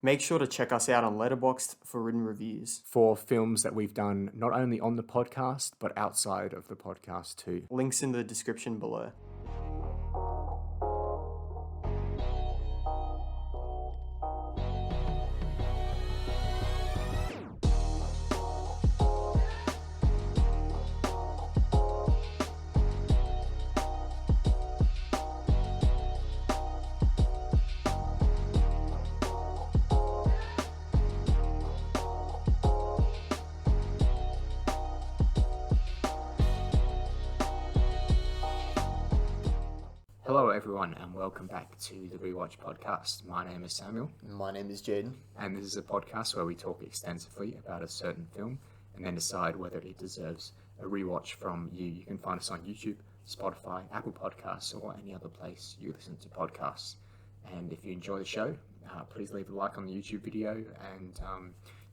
Make sure to check us out on Letterboxd for written reviews. for films that we've done not only on the podcast, but outside of the podcast too. Links in the description below. Hello, everyone, and welcome back to the Rewatch podcast. My name is Samuel, My name is Jaden. and this is a podcast where we talk extensively about a certain film and then decide whether it deserves a rewatch from you. You can find us on YouTube, Spotify, Apple Podcasts, or any other place you listen to podcasts. And if you enjoy the show, please leave a like on the YouTube video, and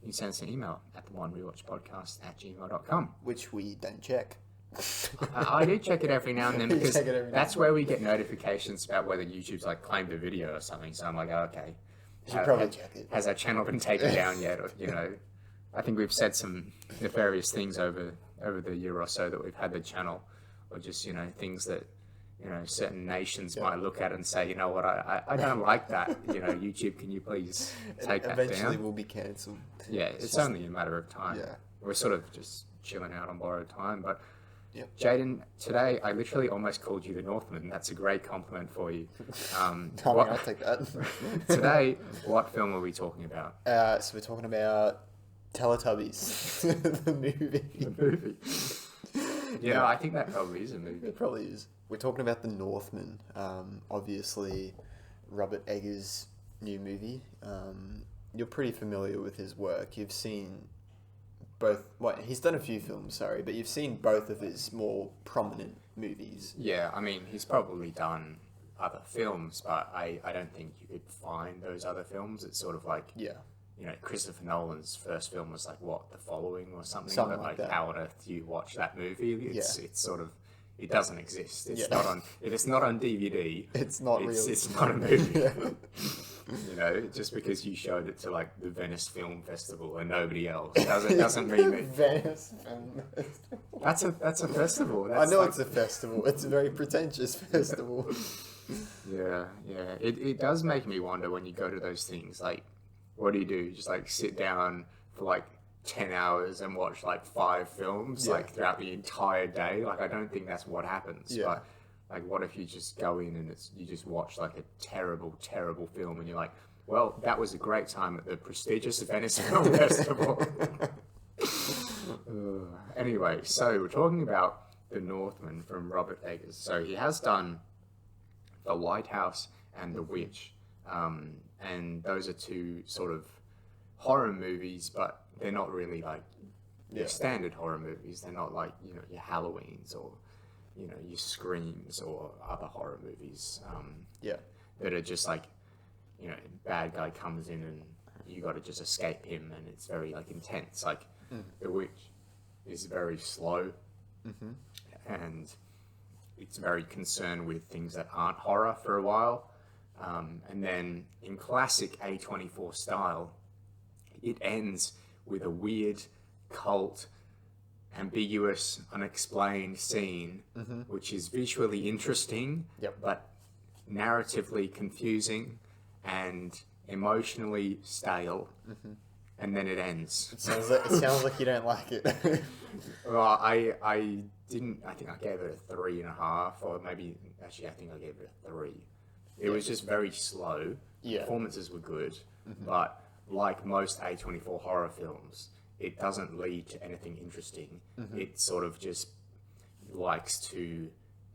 you can send us an email at theonerewatchpodcast@gmail.com. Which we don't check. I do check it every now and then because check it every now that's where we get notifications about whether YouTube's like claimed a video or something. So I'm like, oh, okay, You should probably check it. has our channel been taken down yet? Or, I think we've said some nefarious things over the year or so that we've had the channel, or just things that certain nations might look at and say, you know what, I don't like that. YouTube, can you please take that down? Eventually we'll be cancelled. Yeah, it's only a matter of time. Yeah. We're sort of just chilling out on borrowed time, but. Yep. Jaden, today I literally almost called you the Northman. That's a great compliment for you. I'll take that. Today, what film are we talking about? So we're talking about Teletubbies, the movie. The movie. I think that probably is a movie. It probably is. We're talking about The Northman. Obviously, Robert Eggers' new movie. You're pretty familiar with his work. You've seen both. Well, he's done a few films, but you've seen both of his more prominent movies. Yeah, I mean, he's probably done other films, but I don't think you could find those other films. It's sort of like, Christopher Nolan's first film was like, what, The Following or something? Something But like that. how on earth do you watch that movie? It's sort of, it doesn't exist. It's Yeah. not on, if it's not on DVD, It's not real. It's not a movie. Yeah. Just because you showed it to like the Venice Film Festival and nobody else doesn't mean that Venice Film Festival. that's a festival. I know it's a festival. It's a very pretentious festival. Yeah. It does make me wonder when you go to those things. Like, what do? Just like sit down for like 10 hours and watch like 5 films like throughout the entire day? Like, I don't think that's what happens. Yeah. But like, what if you just go in and you just watch like a terrible, terrible film and you're like, well, that was a great time at the prestigious Venice Film Festival. Anyway, so we're talking about The Northman from Robert Eggers. So he has done The Lighthouse and The Witch. And those are two sort of horror movies, but they're not really like your standard horror movies. They're not like, your Halloweens or, your Screams or other horror movies that are just like, bad guy comes in and you got to just escape him, and it's very like intense. Like The Witch is very slow, and it's very concerned with things that aren't horror for a while. And then in classic A24 style, it ends with a weird, cult, ambiguous, unexplained scene, which is visually interesting, but narratively confusing and emotionally stale. And then it ends. It sounds like you don't like it. Well, I didn't. I think I gave it a 3.5, or maybe actually I think I gave it a 3. It was just very slow. Performances were good, but like most A24 horror films, it doesn't lead to anything interesting. It sort of just likes to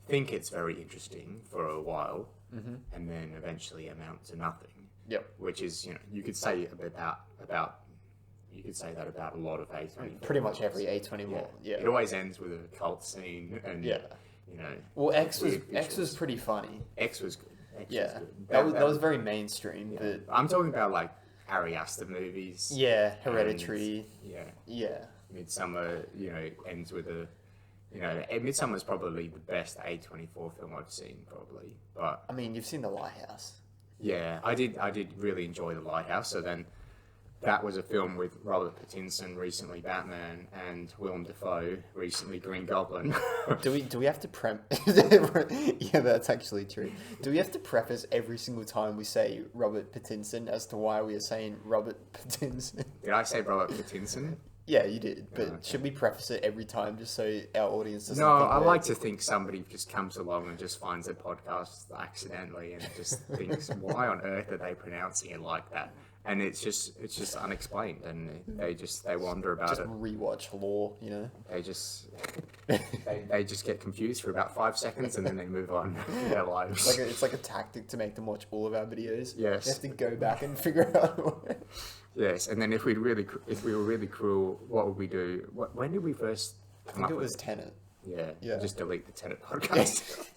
think it's very interesting for a while, and then eventually amount to nothing. Which is, you could say about you could say that about a lot of A24. Pretty much every A24. Yeah. It always ends with a cult scene, and Well, X was pretty funny. X was good. That was very mainstream. But I'm talking about like Ari Aster movies. Hereditary. And, Midsummer, ends with a, Midsummer is probably the best A24 film I've seen, probably. But I mean, you've seen The Lighthouse. Yeah, I did. I did really enjoy The Lighthouse. So then, that was a film with Robert Pattinson, recently Batman, and Willem Dafoe, recently Green Goblin. Do we have to Yeah, that's actually true. Do we have to preface every single time we say Robert Pattinson as to why we are saying Robert Pattinson? Did I say Robert Pattinson? Yeah, you did. But Okay. should we preface it every time just so our audience doesn't No, think I we're- like to think somebody just comes along and just finds a podcast accidentally and just thinks, why on earth are they pronouncing it like that? And it's just unexplained, and they wonder about just it. rewatch lore, you know? They just they just get confused for about 5 seconds, and then they move on with their lives. It's like a tactic to make them watch all of our videos. Yes. You have to go back and figure out. Yes, and then if we were really cruel, what would we do? When did we first I come think up it with was Tenet. Yeah, just delete the Tenet podcast.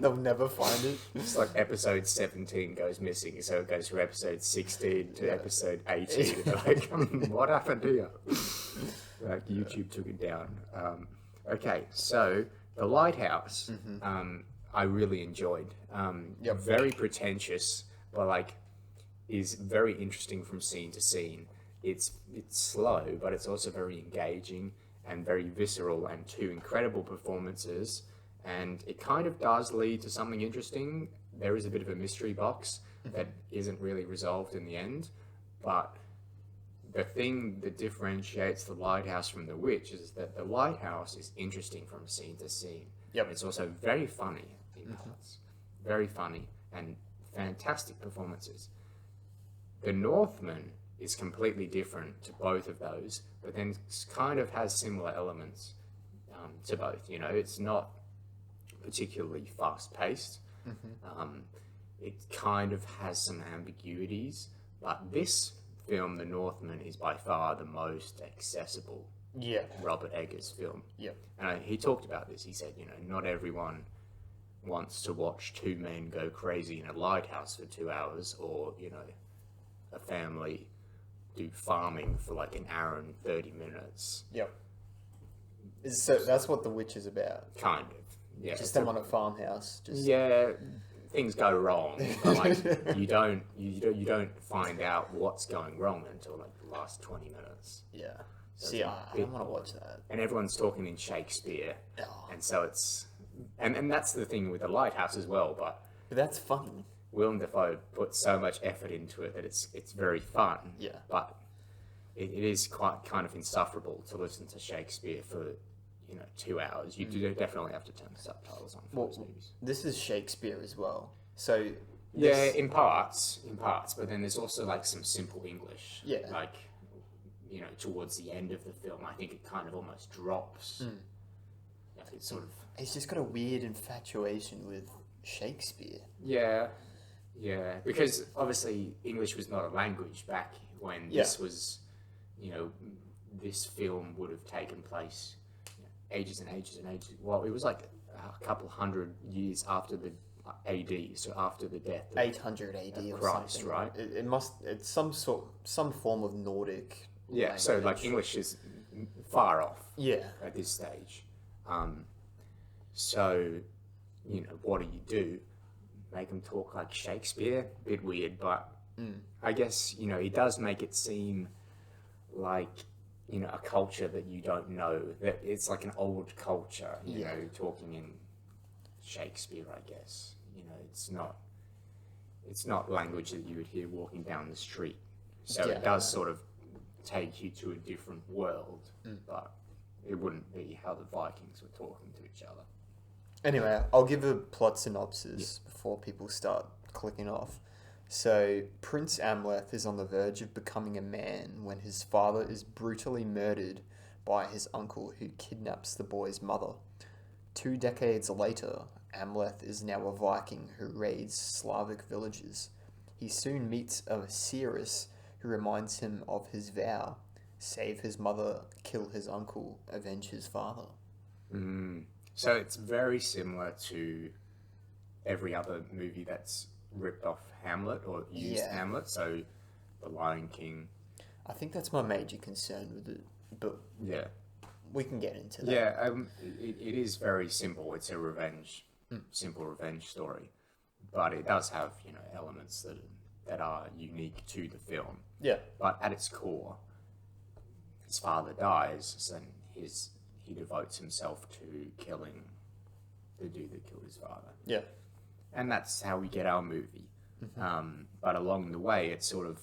They'll never find it. It's like episode 17 goes missing, so it goes from episode 16 to Yeah. episode 18. Like, what happened here? Like, YouTube took it down. Okay, so The Lighthouse, I really enjoyed. Yep. Very pretentious, but like, is very interesting from scene to scene. It's slow, but it's also very engaging and very visceral, and two incredible performances. And it kind of does lead to something interesting. There is a bit of a mystery box that isn't really resolved in the end, but the thing that differentiates The Lighthouse from The Witch is that The Lighthouse is interesting from scene to scene. Yep. It's also very funny in parts. Very funny and fantastic performances. The Northman is completely different to both of those, but then kind of has similar elements to both. You know, it's not particularly fast-paced. It kind of has some ambiguities, but this film, The Northman, is by far the most accessible Yeah. Robert Eggers film. Yeah. And he talked about this. He said, you know, not everyone wants to watch two men go crazy in a lighthouse for 2 hours, or, you know, a family do farming for like an hour and 30 minutes. Yep. So that's what The Witch is about. Kind of. Yeah. Just it's them on a farmhouse. Just Yeah, things go wrong, but like you don't find out what's going wrong until like the last 20 minutes. Yeah. So See, it's a I bit- don't want to watch that. And everyone's talking in Shakespeare, Oh, and so it's and that's the thing with The Lighthouse as well. But but that's fun. Willem Dafoe put so much effort into it that it's very fun. Yeah. But it is quite kind of insufferable to listen to Shakespeare for 2 hours. You do definitely have to turn the subtitles on for those movies. This is Shakespeare as well. So Yeah, this- in parts, but then there's also like some simple English. Yeah. Like, towards the end of the film, I think it kind of almost drops. It sort of. he's just got a weird infatuation with Shakespeare. Yeah, because obviously English was not a language back when this was, this film would have taken place ages and ages and ages. Well, it was like a couple hundred years after the AD, so after the death of 800 AD or Christ, something. right? It's some form of Nordic. Yeah, so like language. English is far off Yeah. at this stage. So, what do? Make them talk like Shakespeare? Bit weird, but I guess, he does make it seem like, a culture that you don't know, that it's like an old culture, you know, talking in Shakespeare, I guess. It's not language that you would hear walking down the street. So it does sort of take you to a different world, but it wouldn't be how the Vikings were talking to each other. Anyway, I'll give a plot synopsis before people start clicking off. So, Prince Amleth is on the verge of becoming a man when his father is brutally murdered by his uncle who kidnaps the boy's mother. 2 decades later, Amleth is now a Viking who raids Slavic villages. He soon meets a seeress who reminds him of his vow: save his mother, kill his uncle, avenge his father. So it's very similar to every other movie that's ripped off Hamlet or used Hamlet. So The Lion King. I think that's my major concern with it, but Yeah. we can get into that. Yeah, it is very simple. It's a simple revenge story. but it does have elements that are unique to the film. Yeah. But at its core, his father dies, and he devotes himself to killing the dude that killed his father. Yeah. And that's how we get our movie. But along the way, it's sort of,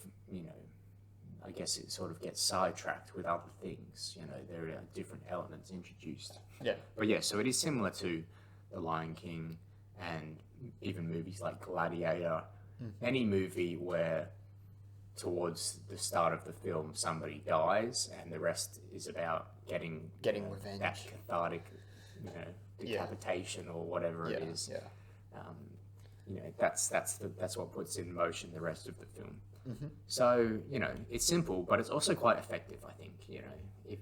I guess it sort of gets sidetracked with other things. There are different elements introduced. Yeah. But yeah, so it is similar to The Lion King and even movies like Gladiator. Any movie where towards the start of the film somebody dies and the rest is about getting revenge, that cathartic, decapitation or whatever it is. Yeah. That's what puts in motion the rest of the film. So it's simple, but it's also quite effective. I think if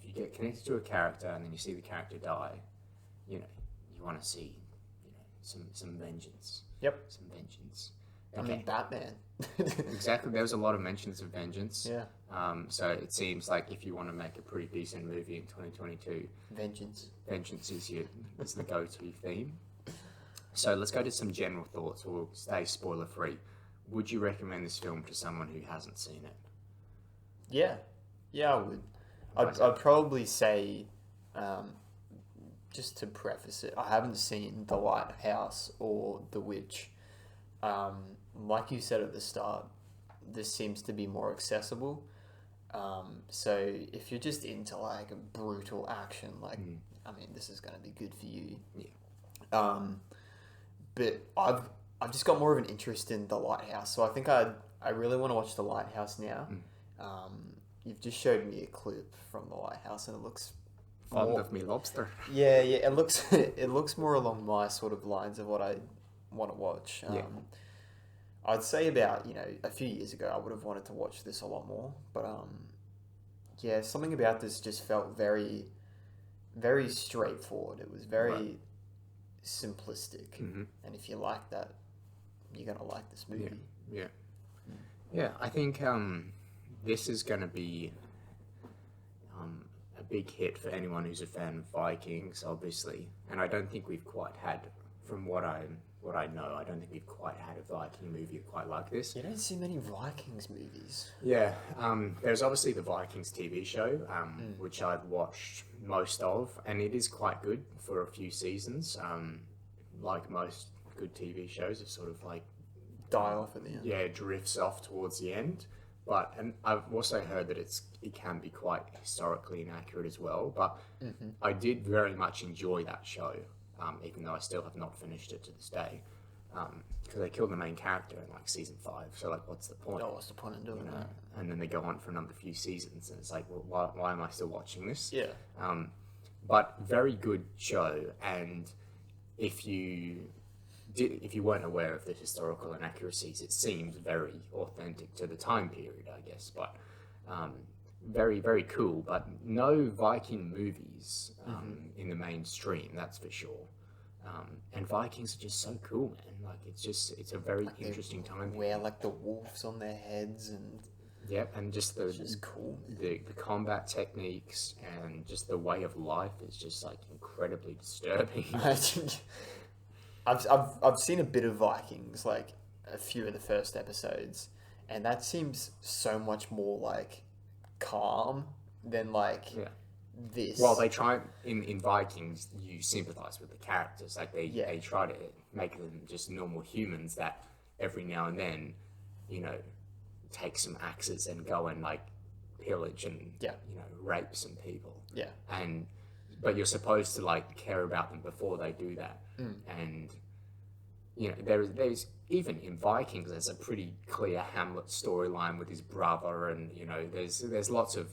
you get connected to a character and then you see the character die, you want to see some vengeance. Yep. Some vengeance. I mean, Batman. Exactly. There was a lot of mentions of vengeance. Yeah. So it seems like if you want to make a pretty decent movie in 2022, vengeance is the go-to theme. So let's go to some general thoughts. We'll stay spoiler-free. Would you recommend this film to someone who hasn't seen it? Yeah. Yeah, I would. I'd probably say, just to preface it, I haven't seen The Lighthouse or The Witch. Like you said at the start, this seems to be more accessible. So if you're just into like brutal action, I mean, this is going to be good for you. Yeah. But I've just got more of an interest in The Lighthouse, so I think I really want to watch The Lighthouse now. You've just showed me a clip from The Lighthouse, and it looks Fond of me lobster. Yeah, it looks more along my sort of lines of what I want to watch. I'd say about a few years ago I would have wanted to watch this a lot more, but something about this just felt very, very straightforward. It was very simplistic, and if you like that, you're gonna like this movie. Yeah. I think this is gonna be a big hit for anyone who's a fan of Vikings, obviously, and I don't think we've quite had, from what I know, I don't think we've quite had a Viking movie quite like this. You don't see many Vikings movies. Yeah, there's obviously the Vikings TV show, which I've watched most of, and it is quite good for a few seasons. Like most good TV shows, it sort of like die off at the end. Yeah, it drifts off towards the end. And I've also heard that it can be quite historically inaccurate as well. But I did very much enjoy that show, even though I still have not finished it to this day. Because they killed the main character in like season 5. So like, what's the point? Oh, what's the point in doing that? And then they go on for another few seasons, and it's like, well, why am I still watching this? Yeah. But very good show, and if you weren't aware of the historical inaccuracies, it seems very authentic to the time period, I guess. But very, very cool. But no Viking movies in the mainstream, that's for sure. And Vikings are just so cool, man. Like it's a very interesting time. Wear like the wolves on their heads and. Yep, and just cool. The combat techniques and just the way of life is just like incredibly disturbing. I've seen a bit of Vikings, like a few of the first episodes, and that seems so much more like calm than this. Well, they try in Vikings, you sympathize with the characters. Like they try to make them just normal humans that every now and then, take some axes and go and like pillage and rape some people. Yeah. But you're supposed to like care about them before they do that. And there's even in Vikings there's a pretty clear Hamlet storyline with his brother, and there's lots of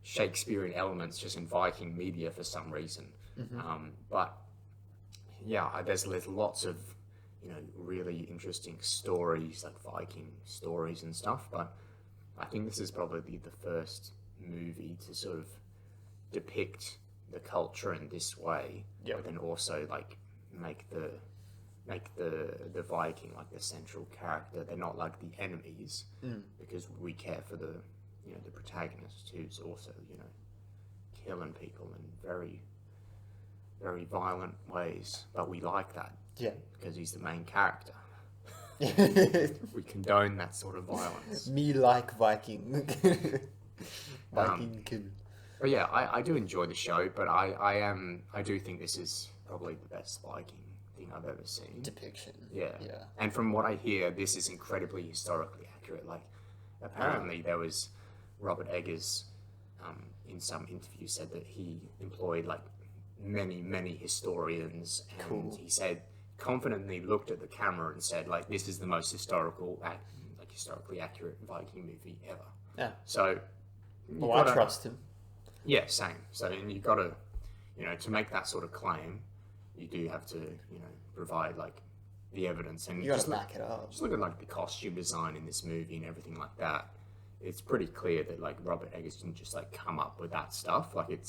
Shakespearean elements just in Viking media for some reason. But yeah, there's lots of really interesting stories, like Viking stories and stuff, but I think this is probably the first movie to sort of depict the culture in this way, but then also like make the Viking like the central character. They're not like the enemies, because we care for the the protagonist, who's also killing people in very, very violent ways, but we like that. Yeah. Because he's the main character. We condone that sort of violence. Me like Viking. Viking kill. But yeah, I do enjoy the show, but I do think this is probably the best Viking thing I've ever seen. Depiction. Yeah. Yeah. And from what I hear, this is incredibly historically accurate. Like, apparently there was Robert Eggers, in some interview said that he employed like many historians, and Cool. he said confidently looked at the camera and said like this is the most historically accurate Viking movie ever. Yeah. So, Well, I trust him. yeah, same. So, and you got to, to make that sort of claim, you do have to, provide like the evidence and You got just to look, back it up. just look at like the costume design in this movie and everything like that. It's pretty clear that like Robert Eggers didn't just like come up with that stuff. Like it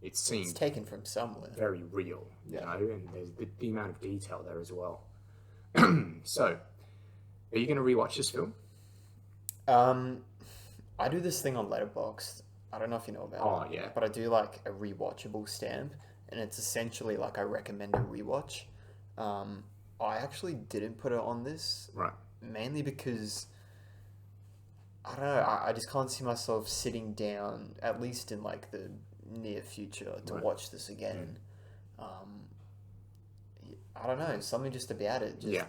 It's seems taken from somewhere. very real, Yeah. and there's the amount of detail there as well. So, are you going to rewatch this film? I do this thing on Letterboxd. I don't know if you know about it. Oh, yeah. But I do like a rewatchable stamp, and it's essentially like I recommend a rewatch. I actually didn't put it on this, Right. mainly because I don't know. I just can't see myself sitting down, at least in like the near future, to Right. watch this again. I don't know. Something just about it. Just, Yeah.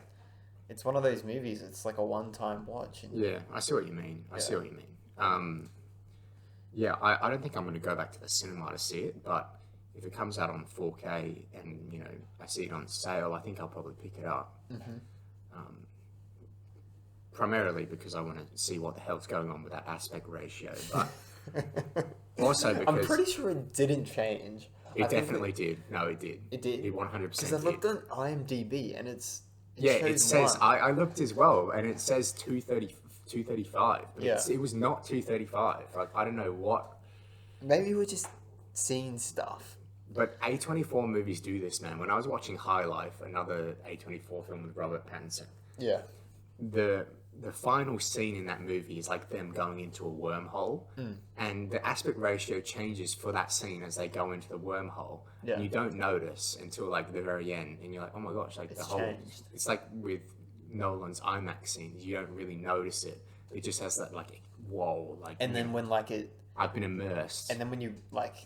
It's one of those movies. It's like a one-time watch. And Yeah, I see what you mean. I see what you mean. Yeah, I don't think I'm going to go back to the cinema to see it, but if it comes out on 4K and, I see it on sale, I think I'll probably pick it up. Primarily because I want to see what the hell's going on with that aspect ratio, but also because I'm pretty sure it didn't change. I it think definitely did. No, it did. It did? It 100% Because I did. looked on IMDb and it It says, one. I looked as well, and it says 235. But Yeah. it was not 235. Like, I don't know what. Maybe we're just seeing stuff. But A24 movies do this, man. When I was watching High Life, another A24 film with Robert Pattinson, Yeah. the final scene in that movie is like them going into a wormhole, and the aspect ratio changes for that scene as they go into the wormhole. Yeah. And you don't notice until like the very end, and you're like, oh my gosh, like It's the whole. changed. It's like with Nolan's IMAX scenes, you don't really notice it. It just has that like whoa, like. And then when like it, I've been immersed. and then when you like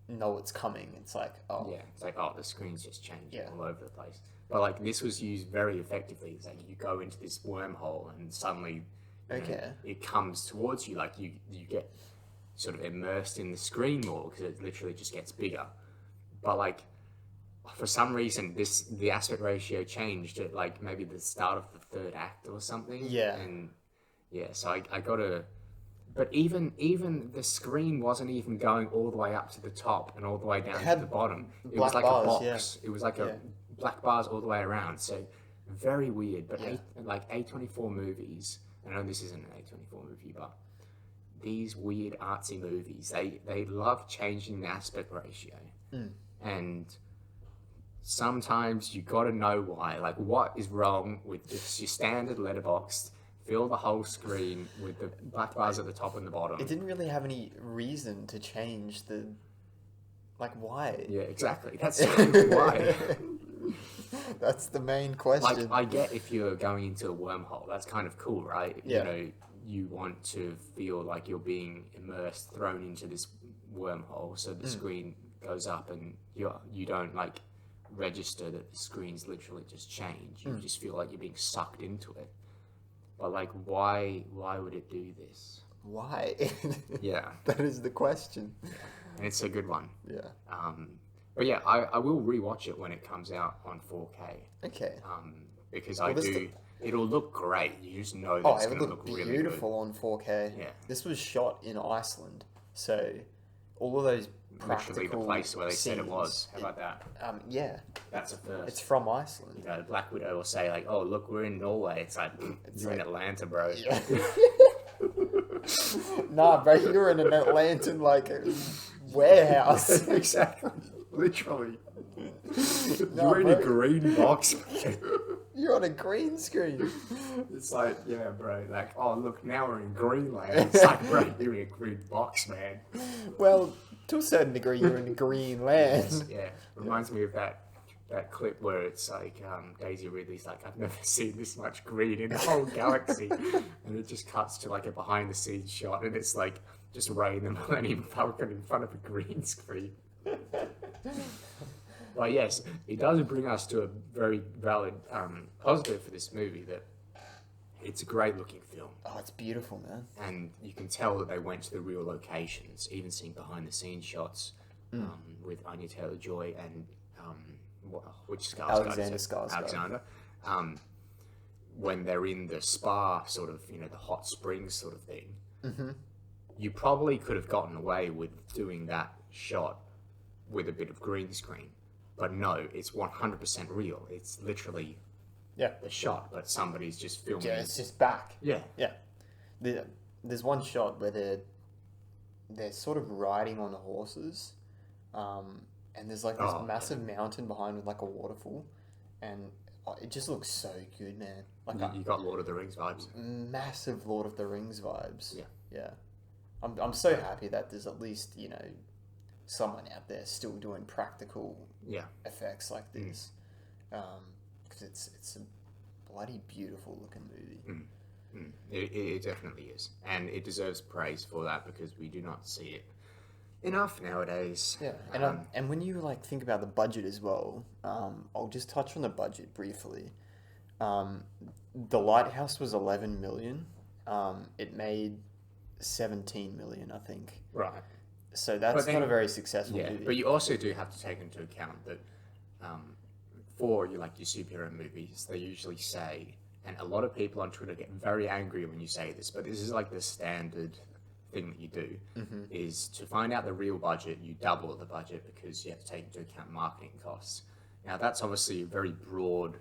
know it's coming, it's like, oh, Yeah, it's like, oh, the screen's just changing Yeah. all over the place. But like this was used very effectively. It's like you go into this wormhole and suddenly okay. it comes towards you. Like you get sort of immersed in the screen more because it literally just gets bigger. But like for some reason, the aspect ratio changed at like maybe the start of the third act or something. Yeah. And yeah, so I gotta. But even the screen wasn't even going all the way up to the top and all the way down to had the bottom. It black was like bars, a box. yeah. It was like Yeah. a black bars all the way around. So very weird. But Yeah. like A24 movies, I know this isn't an A24 movie, but these weird artsy movies, they love changing the aspect ratio. And sometimes you got to know why. Like, what is wrong with just your standard letterbox? Fill the whole screen with the black bars at the top and the bottom. It didn't really have any reason to change the, like, why? Yeah, exactly. That's why. That's the main Like, question. I get if you're going into a wormhole, that's kind of cool, right? Yeah. You want to feel like you're being immersed, thrown into this wormhole, so the screen goes up and you don't like register that the screen's literally just changed. You just feel like you're being sucked into it. But like, why would it do this? Why? Yeah, That is the question. and it's a good one. Yeah. But yeah, I will rewatch it when it comes out on 4K. Okay. Because Well, this it'll look great. You just know that Oh, it's it going would to look look really beautiful on 4K. Yeah. This was shot in Iceland, so all of those good. Literally practical the place where they said it was. scenes, How about that? yeah, That's a first. it's from Iceland. Black Widow will say like, "Oh, look, we're in Norway." It's like you're in like- Atlanta, bro. Yeah. Nah, bro, you're in an Atlantan like warehouse. Exactly. Literally. No, You're in a bro. green box. Man. You're on a green screen. It's like, yeah, bro. Like, oh, look, now we're in Greenland. It's like, bro, you're in a green box, man. Well, to a certain degree, you're in a green land. Yeah, reminds me of that that clip where it's like Daisy Ridley's like, I've never seen this much green in the whole galaxy, and it just cuts to like a behind the scenes shot, and it's like just Ray and the Millennium Falcon in front of a green screen. But yes, it does bring us to a very valid positive for this movie, that it's a great looking film. Oh, it's beautiful, man. And you can tell that they went to the real locations, even seeing behind the scenes shots with Anya Taylor-Joy and which Alexander Skarsgård. Alexander. When they're in the spa sort of, the hot springs sort of thing, you probably could have gotten away with doing that shot with a bit of green screen. But no, it's 100% real. It's literally the shot, but somebody's just filming. Yeah, it's just back. Yeah. Yeah. There's one shot where they're sort of riding on horses, and there's like this massive mountain behind with like a waterfall, and it just looks so good, man. Like you got Lord of the Rings vibes. Massive Lord of the Rings vibes. Yeah. Yeah. I'm so happy that there's at least, someone out there still doing practical effects like this, because it's a bloody beautiful looking movie. It definitely is, and it deserves praise for that, because we do not see it enough nowadays. Yeah, and when you think about the budget as well, I'll just touch on the budget briefly. The Lighthouse was 11 million. It made 17 million, I think. Right. So that's not a very successful movie. But you also do have to take into account that for your superhero movies, they usually say, and a lot of people on Twitter get very angry when you say this, but this is like the standard thing that you do, is to find out the real budget, you double the budget, because you have to take into account marketing costs. Now, that's obviously a very broad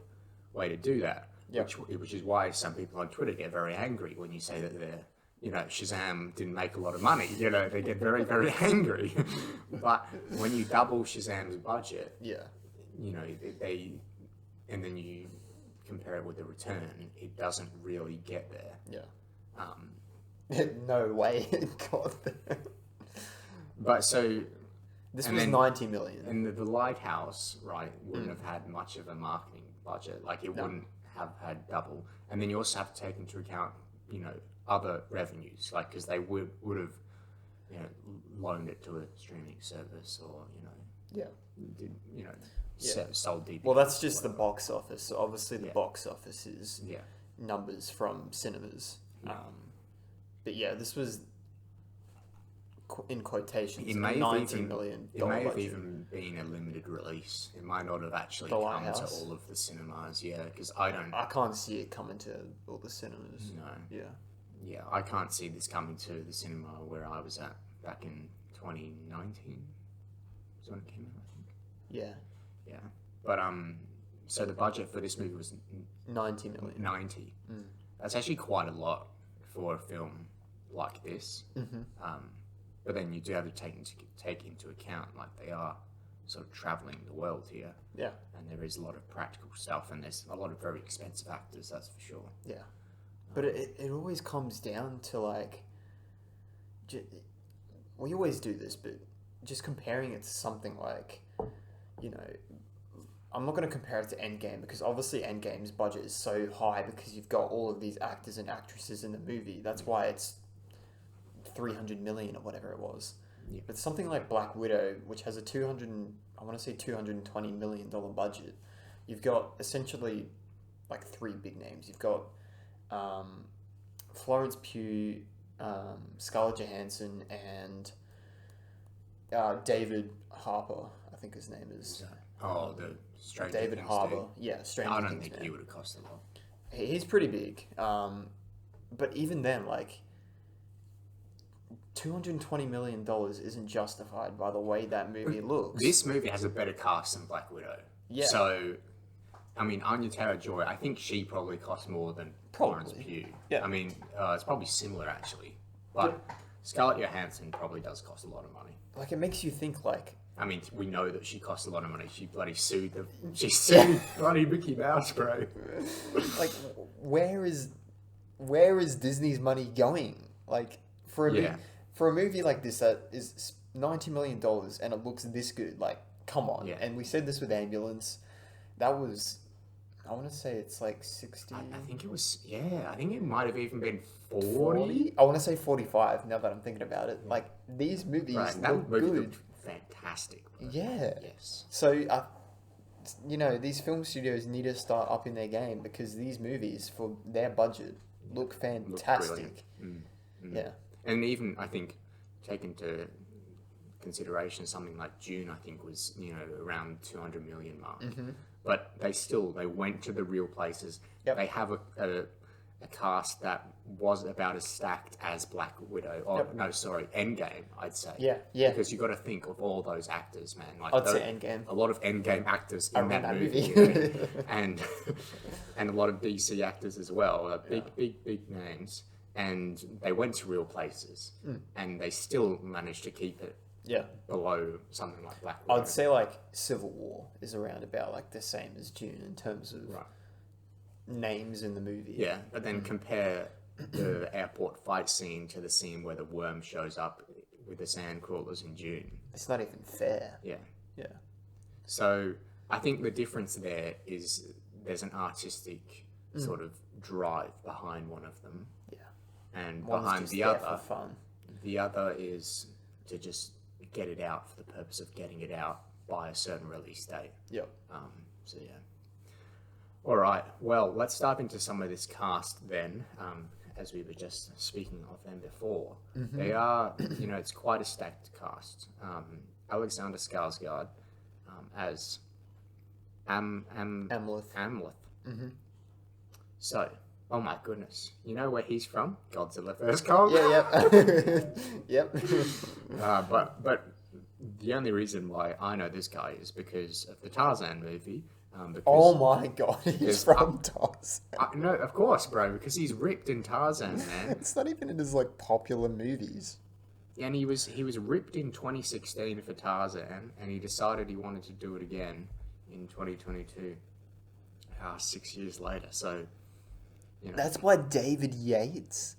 way to do that, which is why some people on Twitter get very angry when you say that Shazam didn't make a lot of money. They get very, very angry. But when you double Shazam's budget, and then you compare it with the return, it doesn't really get there. Yeah. No way it got there. But so... This was 90 million. And the Lighthouse, right, wouldn't have had much of a marketing budget. It wouldn't have had double. And then you also have to take into account, other revenues, because they would have, loaned it to a streaming service, or, sold DVD. Well, that's just the box office. So obviously the box office is numbers from cinemas. But this was, in quotations, it may $90 million. It may have even been a limited release. It might not have actually come to all of the cinemas. Yeah, because I can't see it coming to all the cinemas. No. Yeah. Yeah, I can't see this coming to the cinema where I was at back in 2019. Was when it came out, I think. Yeah. Yeah. But so the budget for this movie was 90 million. 90. That's actually quite a lot for a film like this. But then you do have to take into account, they are sort of traveling the world here. Yeah. And there is a lot of practical stuff, and there's a lot of very expensive actors, that's for sure. Yeah. But it always comes down to, we always do this, but just comparing it to something like, I'm not going to compare it to Endgame, because obviously Endgame's budget is so high because you've got all of these actors and actresses in the movie. That's why it's 300 million or whatever it was. Yeah. But something like Black Widow, which has a $220 million budget, you've got essentially three big names. You've got Florence Pugh, Scarlett Johansson, and David Harbour, I think his name is. The Stranger David Things Harbour. dude. Yeah, Stranger I don't Things think man. he would have cost a lot. He's pretty big. But even then, $220 million isn't justified by the way that movie looks. This movie has a better cast than Black Widow. Yeah. So, Anya Taylor-Joy, I think she probably cost more than Florence Pugh. Yeah. It's probably similar, actually. But Scarlett Johansson probably does cost a lot of money. It makes you think, we know that she costs a lot of money. She bloody sued bloody Mickey Mouse, bro. Where is Disney's money going? For a movie like this that is $90 million and it looks this good, come on. Yeah. And we said this with Ambulance. That was, I want to say it's like 60, I think it was, yeah, I think it might have even been 40. 40? I want to say 45 now that I'm thinking about it. Like, these movies Right, that look movie good. looked fantastic, bro. Yeah. Yes. So, these film studios need to start upping their game because these movies, for their budget, look Looked fantastic. brilliant. Yeah. And even, I think, take into consideration something like June, I think was, around 200 million mark. But they went to the real places. Yep. They have a cast that was about as stacked as Black Widow. Or, no, sorry, Endgame, I'd say. Yeah, yeah. Because you got to think of all those actors, man. Like, I'd say Endgame. A lot of Endgame actors in that movie. movie. And a lot of DC actors as well. Big names. And they went to real places. And they still managed to keep it below something like Black Widow. I'd say like Civil War is around about like the same as June in terms of names in the movie. Yeah, but then compare the airport fight scene to the scene where the worm shows up with the sand crawlers in June. It's not even fair. Yeah. Yeah. So I think the difference there is there's an artistic sort of drive behind one of them. Yeah. And One's behind just the there other, for fun. the other is to just get it out for the purpose of getting it out by a certain release date. Yep. So yeah. All right. Well, let's dive into some of this cast then. As we were just speaking of them before, they are, it's quite a stacked cast. Alexander Skarsgård as Amleth. So, oh my goodness, you know where he's from? Godzilla vs Kong. Yep. But the only reason why I know this guy is because of the Tarzan movie. Because Oh my god, he's from Tarzan. no, of course, bro, because he's ripped in Tarzan, man. It's not even in his like popular movies. And he was ripped in 2016 for Tarzan, and he decided he wanted to do it again in 2022. 6 years later, so That's by David Yates.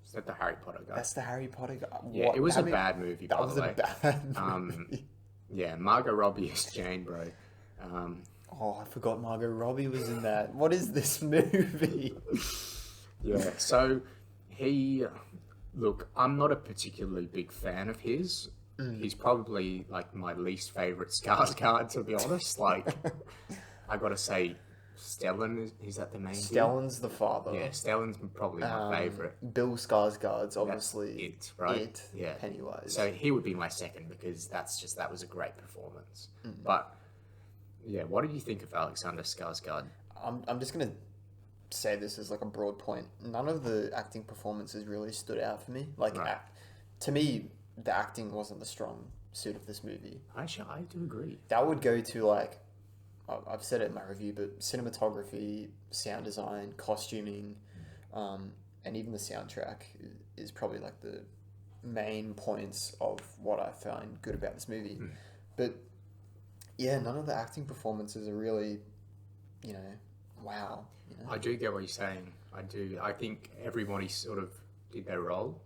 is that the Harry Potter guy? That's the Harry Potter guy. Yeah, it was a bad movie. That by was the a way. bad movie. Yeah, Margot Robbie is Jane, bro. Oh, I forgot Margot Robbie was in that. What is this movie? Yeah, so look, I'm not a particularly big fan of his. He's probably like my least favorite Skarsgård, to be honest. Like, I gotta say, Stellan, is that the main Stellan's the father. Yeah, Stellan's probably my favorite. Bill Skarsgård's obviously It, right? It, Yeah. Pennywise. So he would be my second because that was a great performance. But yeah, what did you think of Alexander Skarsgård? I'm just gonna say this as like a broad point. None of the acting performances really stood out for me. Like, Right. to me, the acting wasn't the strong suit of this movie. Actually, I do agree. That would go to like, I've said it in my review, but cinematography, sound design, costuming, and even the soundtrack is probably like the main points of what I find good about this movie. But yeah, none of the acting performances are really, wow. I do get what you're saying. I do. I think everybody sort of did their role,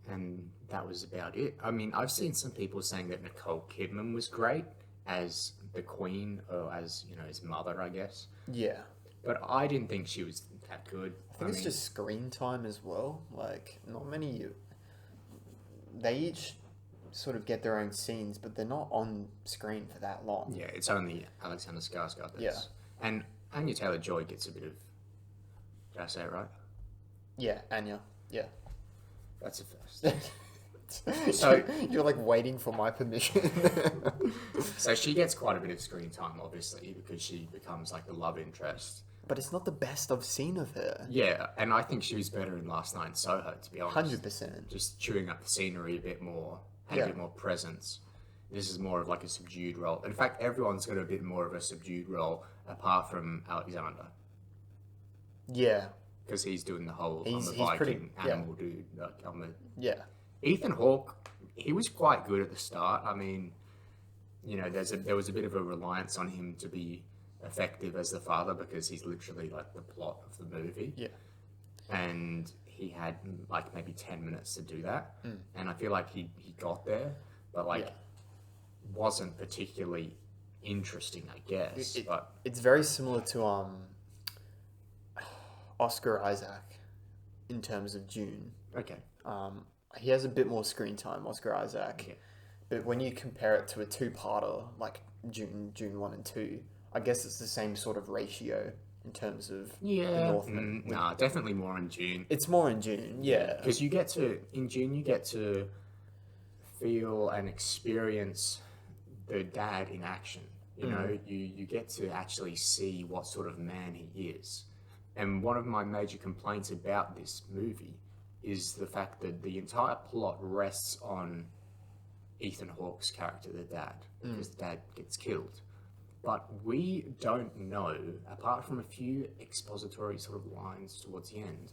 and that was about it. I mean, I've seen some people saying that Nicole Kidman was great as the Queen, or as his mother, I guess. Yeah. But I didn't think she was that good. I think it's just screen time as well. Like, not many. They each sort of get their own scenes, but they're not on screen for that long. Yeah, it's only Alexander Skarsgård. And Anya Taylor-Joy gets a bit of. Did I say it right? Yeah, Anya. Yeah. That's a first. So you're like waiting for my permission. So she gets quite a bit of screen time, obviously, because she becomes like the love interest. But it's not the best I've seen of her. Yeah, and I think she was better in Last Night in Soho, to be honest. 100%. Just chewing up the scenery a bit more, had a bit more presence. This is more of like a subdued role. In fact, everyone's got a bit more of a subdued role, apart from Alexander. Yeah. Because he's doing the whole, I'm He's a Viking pretty- animal dude. Like, Yeah. Ethan Hawke, he was quite good at the start. I mean, there was a bit of a reliance on him to be effective as the father because he's literally like the plot of the movie. Yeah. And he had like maybe 10 minutes to do that. And I feel like he got there, but wasn't particularly interesting, I guess. But It's very similar to Oscar Isaac in terms of June. okay, He has a bit more screen time, Oscar Isaac. yeah, But when you compare it to a two-parter like June 1 and 2, I guess it's the same sort of ratio in terms of the Northman. nah, definitely more in June. It's more in June, yeah. Because in June, you get to feel and experience the dad in action. You know, you get to actually see what sort of man he is. And one of my major complaints about this movie is the fact that the entire plot rests on Ethan Hawke's character, the dad, because the dad gets killed. But we don't know, apart from a few expository sort of lines towards the end,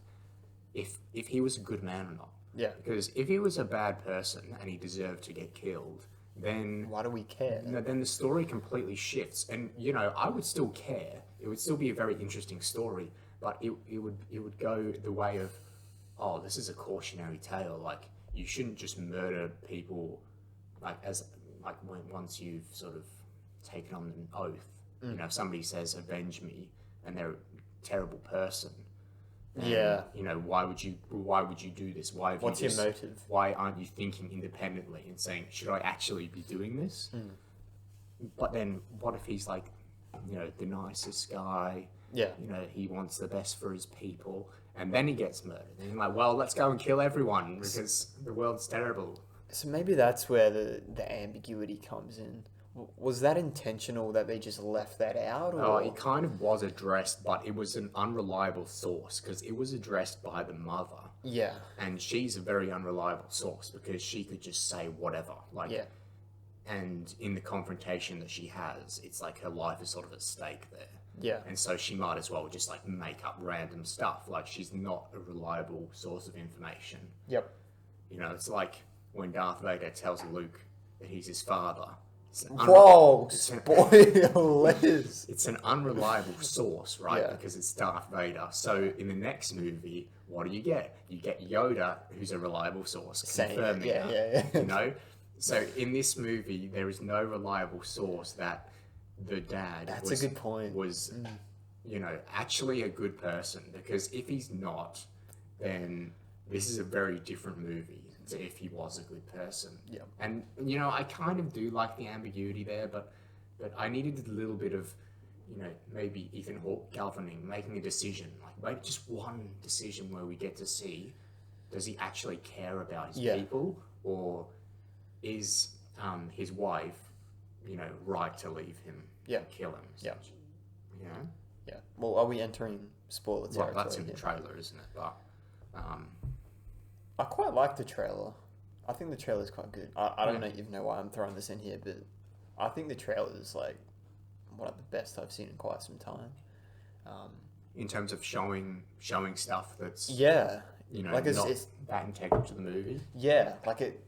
if he was a good man or not. Yeah. Because if he was a bad person and he deserved to get killed, then Why do we care? then the story completely shifts. And you know, I would still care. It would still be a very interesting story, but it would go the way of, oh, this is a cautionary tale. Like, you shouldn't just murder people, once you've sort of taken on an oath. You know, if somebody says avenge me and they're a terrible person, then, Yeah. you know, why would you do this? What's your motive? Why aren't you thinking independently and saying, should I actually be doing this? But then what if he's like, you know, the nicest guy? Yeah. You know, he wants the best for his people, and then he gets murdered. And you're like, well, let's go and kill everyone because the world's terrible. So maybe that's where the ambiguity comes in. Was that intentional that they just left that out? Or? Oh, it kind of was addressed, but it was an unreliable source because it was addressed by the mother. Yeah. And she's a very unreliable source because she could just say whatever. Like, Yeah. And in the confrontation that she has, it's like her life is sort of at stake there. Yeah. And so she might as well just like make up random stuff. Like, she's not a reliable source of information. Yep. You know, it's like when Darth Vader tells Luke that he's his father. Whoa, spoilers! It's an unreliable source, right? Yeah. Because it's Darth Vader. So in the next movie, what do? You get Yoda, who's a reliable source, confirming that. Yeah. You know? So in this movie, there is no reliable source that the dad That's a good point. was, you know, actually a good person. Because if he's not, then this is a very different movie to if he was a good person. Yeah. And, you know, I kind of do like the ambiguity there, but I needed a little bit of, you know, maybe Ethan Hawke governing, making a decision. Like, maybe just one decision where we get to see, does he actually care about his people? Or is his wife, you know, right to leave him and kill him? Yeah. You know? Yeah. Well, are we entering spoiler territory? Well, that's in the trailer, isn't it? But I quite like the trailer. I think the trailer's quite good. I don't even know why I'm throwing this in here, but I think the trailer is like one of the best I've seen in quite some time. In terms of showing stuff that's you know, like not that integral to the movie. Yeah, like it.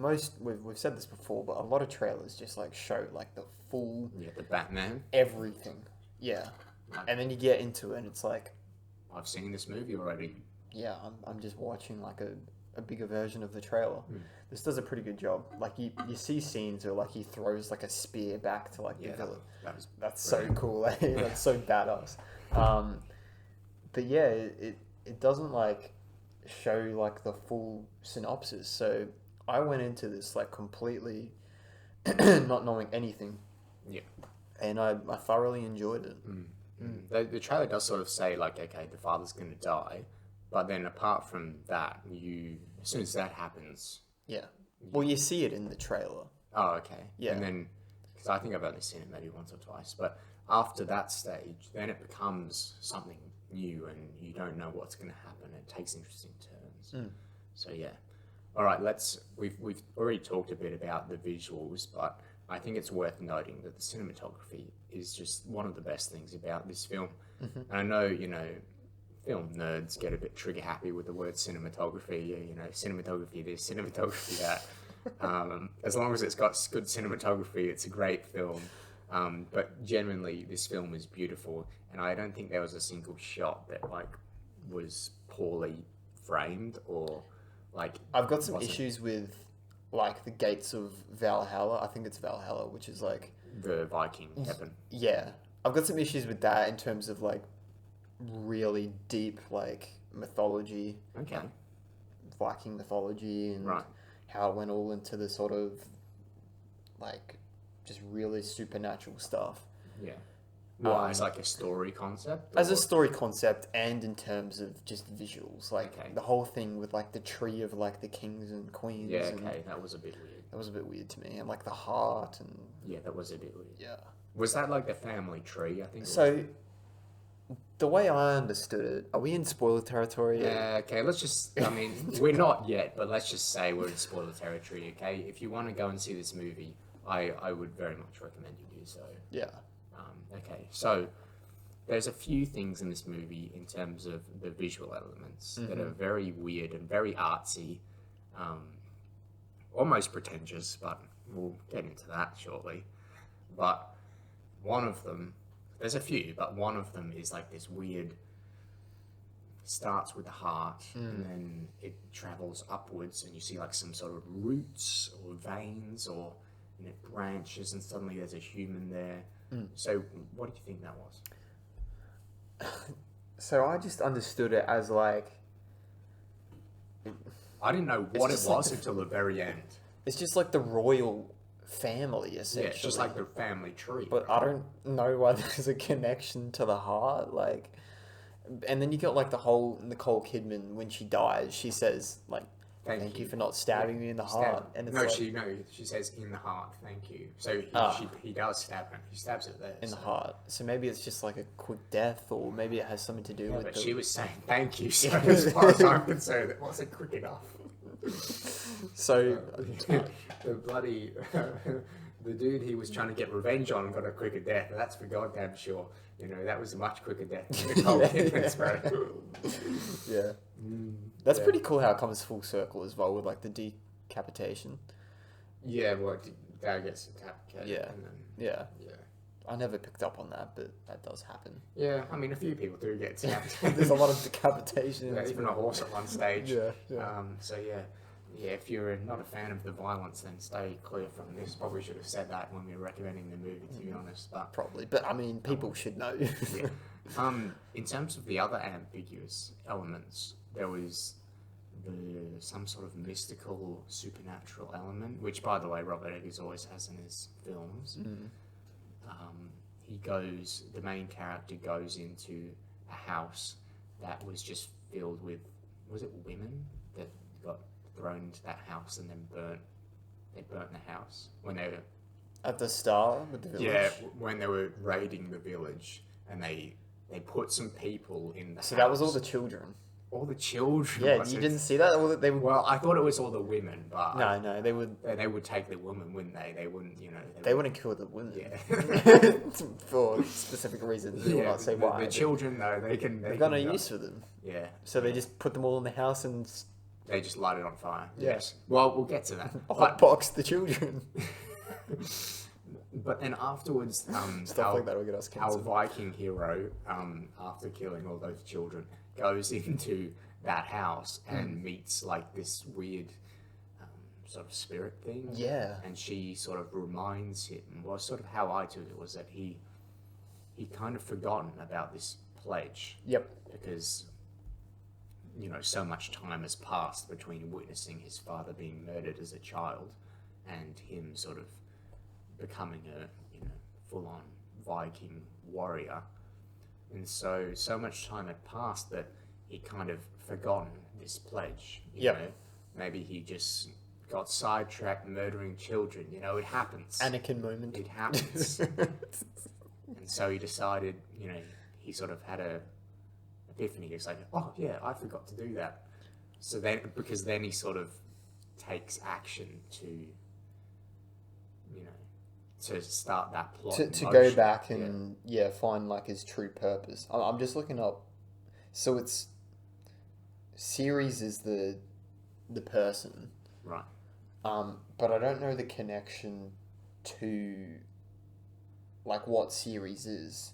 We've said this before, but a lot of trailers just like show like the full the Batman everything. Yeah, and then you get into it, and it's like, I've seen this movie already. Yeah, I'm just watching like a bigger version of the trailer. This does a pretty good job. Like you see scenes where like he throws like a spear back to like the villain. That's so cool. That's so badass. But yeah, it doesn't like show like the full synopsis. So I went into this like completely not knowing anything. Yeah. And I thoroughly enjoyed it. The trailer does sort of say like, okay, the father's going to die. But then apart from that, as soon as that happens... Yeah. Well, you see it in the trailer. Oh, okay. Yeah. And then, because I think I've only seen it maybe once or twice, but after that stage, then it becomes something new and you don't know what's going to happen. It takes interesting turns. So yeah. All right, we've already talked a bit about the visuals, but I think it's worth noting that the cinematography is just one of the best things about this film. And I know, you know, film nerds get a bit trigger happy with the word cinematography, you know, cinematography this, cinematography that. As long as it's got good cinematography, it's a great film. But genuinely, this film is beautiful, and I don't think there was a single shot that like was poorly framed or like. I've got some issues with like the gates of Valhalla. I think it's Valhalla, which is like The Viking heaven. yeah. I've got some issues with that in terms of like really deep like mythology, Okay. Viking mythology, and Right. how it went all into the sort of like just really supernatural stuff. Yeah. Well, as like a story concept? As a or- story concept and in terms of just visuals, like Okay. the whole thing with like the tree of like the kings and queens. Yeah, and okay, that was a bit weird. that was a bit weird to me, and like the heart and Yeah, that was a bit weird. yeah. Was that like the family tree? I think. It was. So the way I understood it, are we in spoiler territory? Yeah, okay, let's just, I mean, we're not yet, but let's just say we're in spoiler territory, okay? If you want to go and see this movie, I would very much recommend you do so. Yeah. Okay, so there's a few things in this movie in terms of the visual elements that are very weird and very artsy, almost pretentious, but we'll get into that shortly. But one of them, there's a few, but one of them is like this weird, starts with the heart and then it travels upwards and you see like some sort of roots or veins and it branches and suddenly there's a human there. So what do you think that was? So I just understood it as like I didn't know what it just like was until the very end. it's just like the royal family essentially. Yeah, it's just like the family tree. But I don't know why there's a connection to the heart, like. And then you got like the whole Nicole Kidman when she dies, she says like, "Thank you for not stabbing me in the heart." And it's no, like, she says in the heart, thank you. So he does stab her. He stabs it there. in the heart. So maybe it's just like a quick death, or maybe it has something to do Yeah, with. but the... she was saying thank you. So as far as I'm concerned, it wasn't quick enough. So The bloody the dude he was trying to get revenge on got a quicker death. That's for goddamn sure. You know, that was a much quicker death than Nicole Kidman's, bro. yeah, that's yeah. pretty cool how it comes full circle as well with like the decapitation. Yeah, well, dad gets decapitated. Yeah. And then, Yeah, yeah. I never picked up on that, but that does happen. Yeah, I mean, a few people do get decapitated. There's a lot of decapitation. in Yeah, this even a movie. horse at one stage. Yeah. So yeah, if you're not a fan of the violence, then stay clear from this. Probably should have said that when we were recommending the movie, to be honest. But Probably, but I mean, people should know. yeah. In terms of the other ambiguous elements, there was some sort of mystical, supernatural element, which, by the way, Robert Eggers always has in his films. The main character goes into a house that was just filled with, was it women that got thrown into that house and then they burnt the house when they were, At the start with the village. yeah, when they were raiding the village, and they put some people in the So house. that was all the children. All the children. Yeah, was you it? didn't see that? Or they would. Well, I thought it was all the women, but No, they would. they would take the women, wouldn't they? They wouldn't, you know. They wouldn't kill the women. Yeah. For specific reasons. We will not say why. The children, though, they They've can got no go. use for them. Yeah. So they just put them all in the house and They just light it on fire. Yeah. Yes. Well, we'll get to that. hotbox the children. But then afterwards, Stuff like that will get us our cancelled. Viking hero, after killing all those children, goes into that house and meets like this weird sort of spirit thing. Yeah. And she sort of reminds him, well, sort of how I took it was that he kind of forgotten about this pledge. Yep. Because, you know, so much time has passed between witnessing his father being murdered as a child and him sort of becoming a, you know, full-on Viking warrior. And so much time had passed that he kind of forgotten this pledge. You know? Maybe he just got sidetracked murdering children. You know, it happens. Anakin moment. It happens. And so he decided, you know, he sort of had a epiphany. He was like, oh yeah, I forgot to do that. So then, because then he sort of takes action to, you know, to start that plot. To go back and find like his true purpose. I'm just looking up. So it's Ceres is the person, right? but I don't know the connection to like what Ceres is.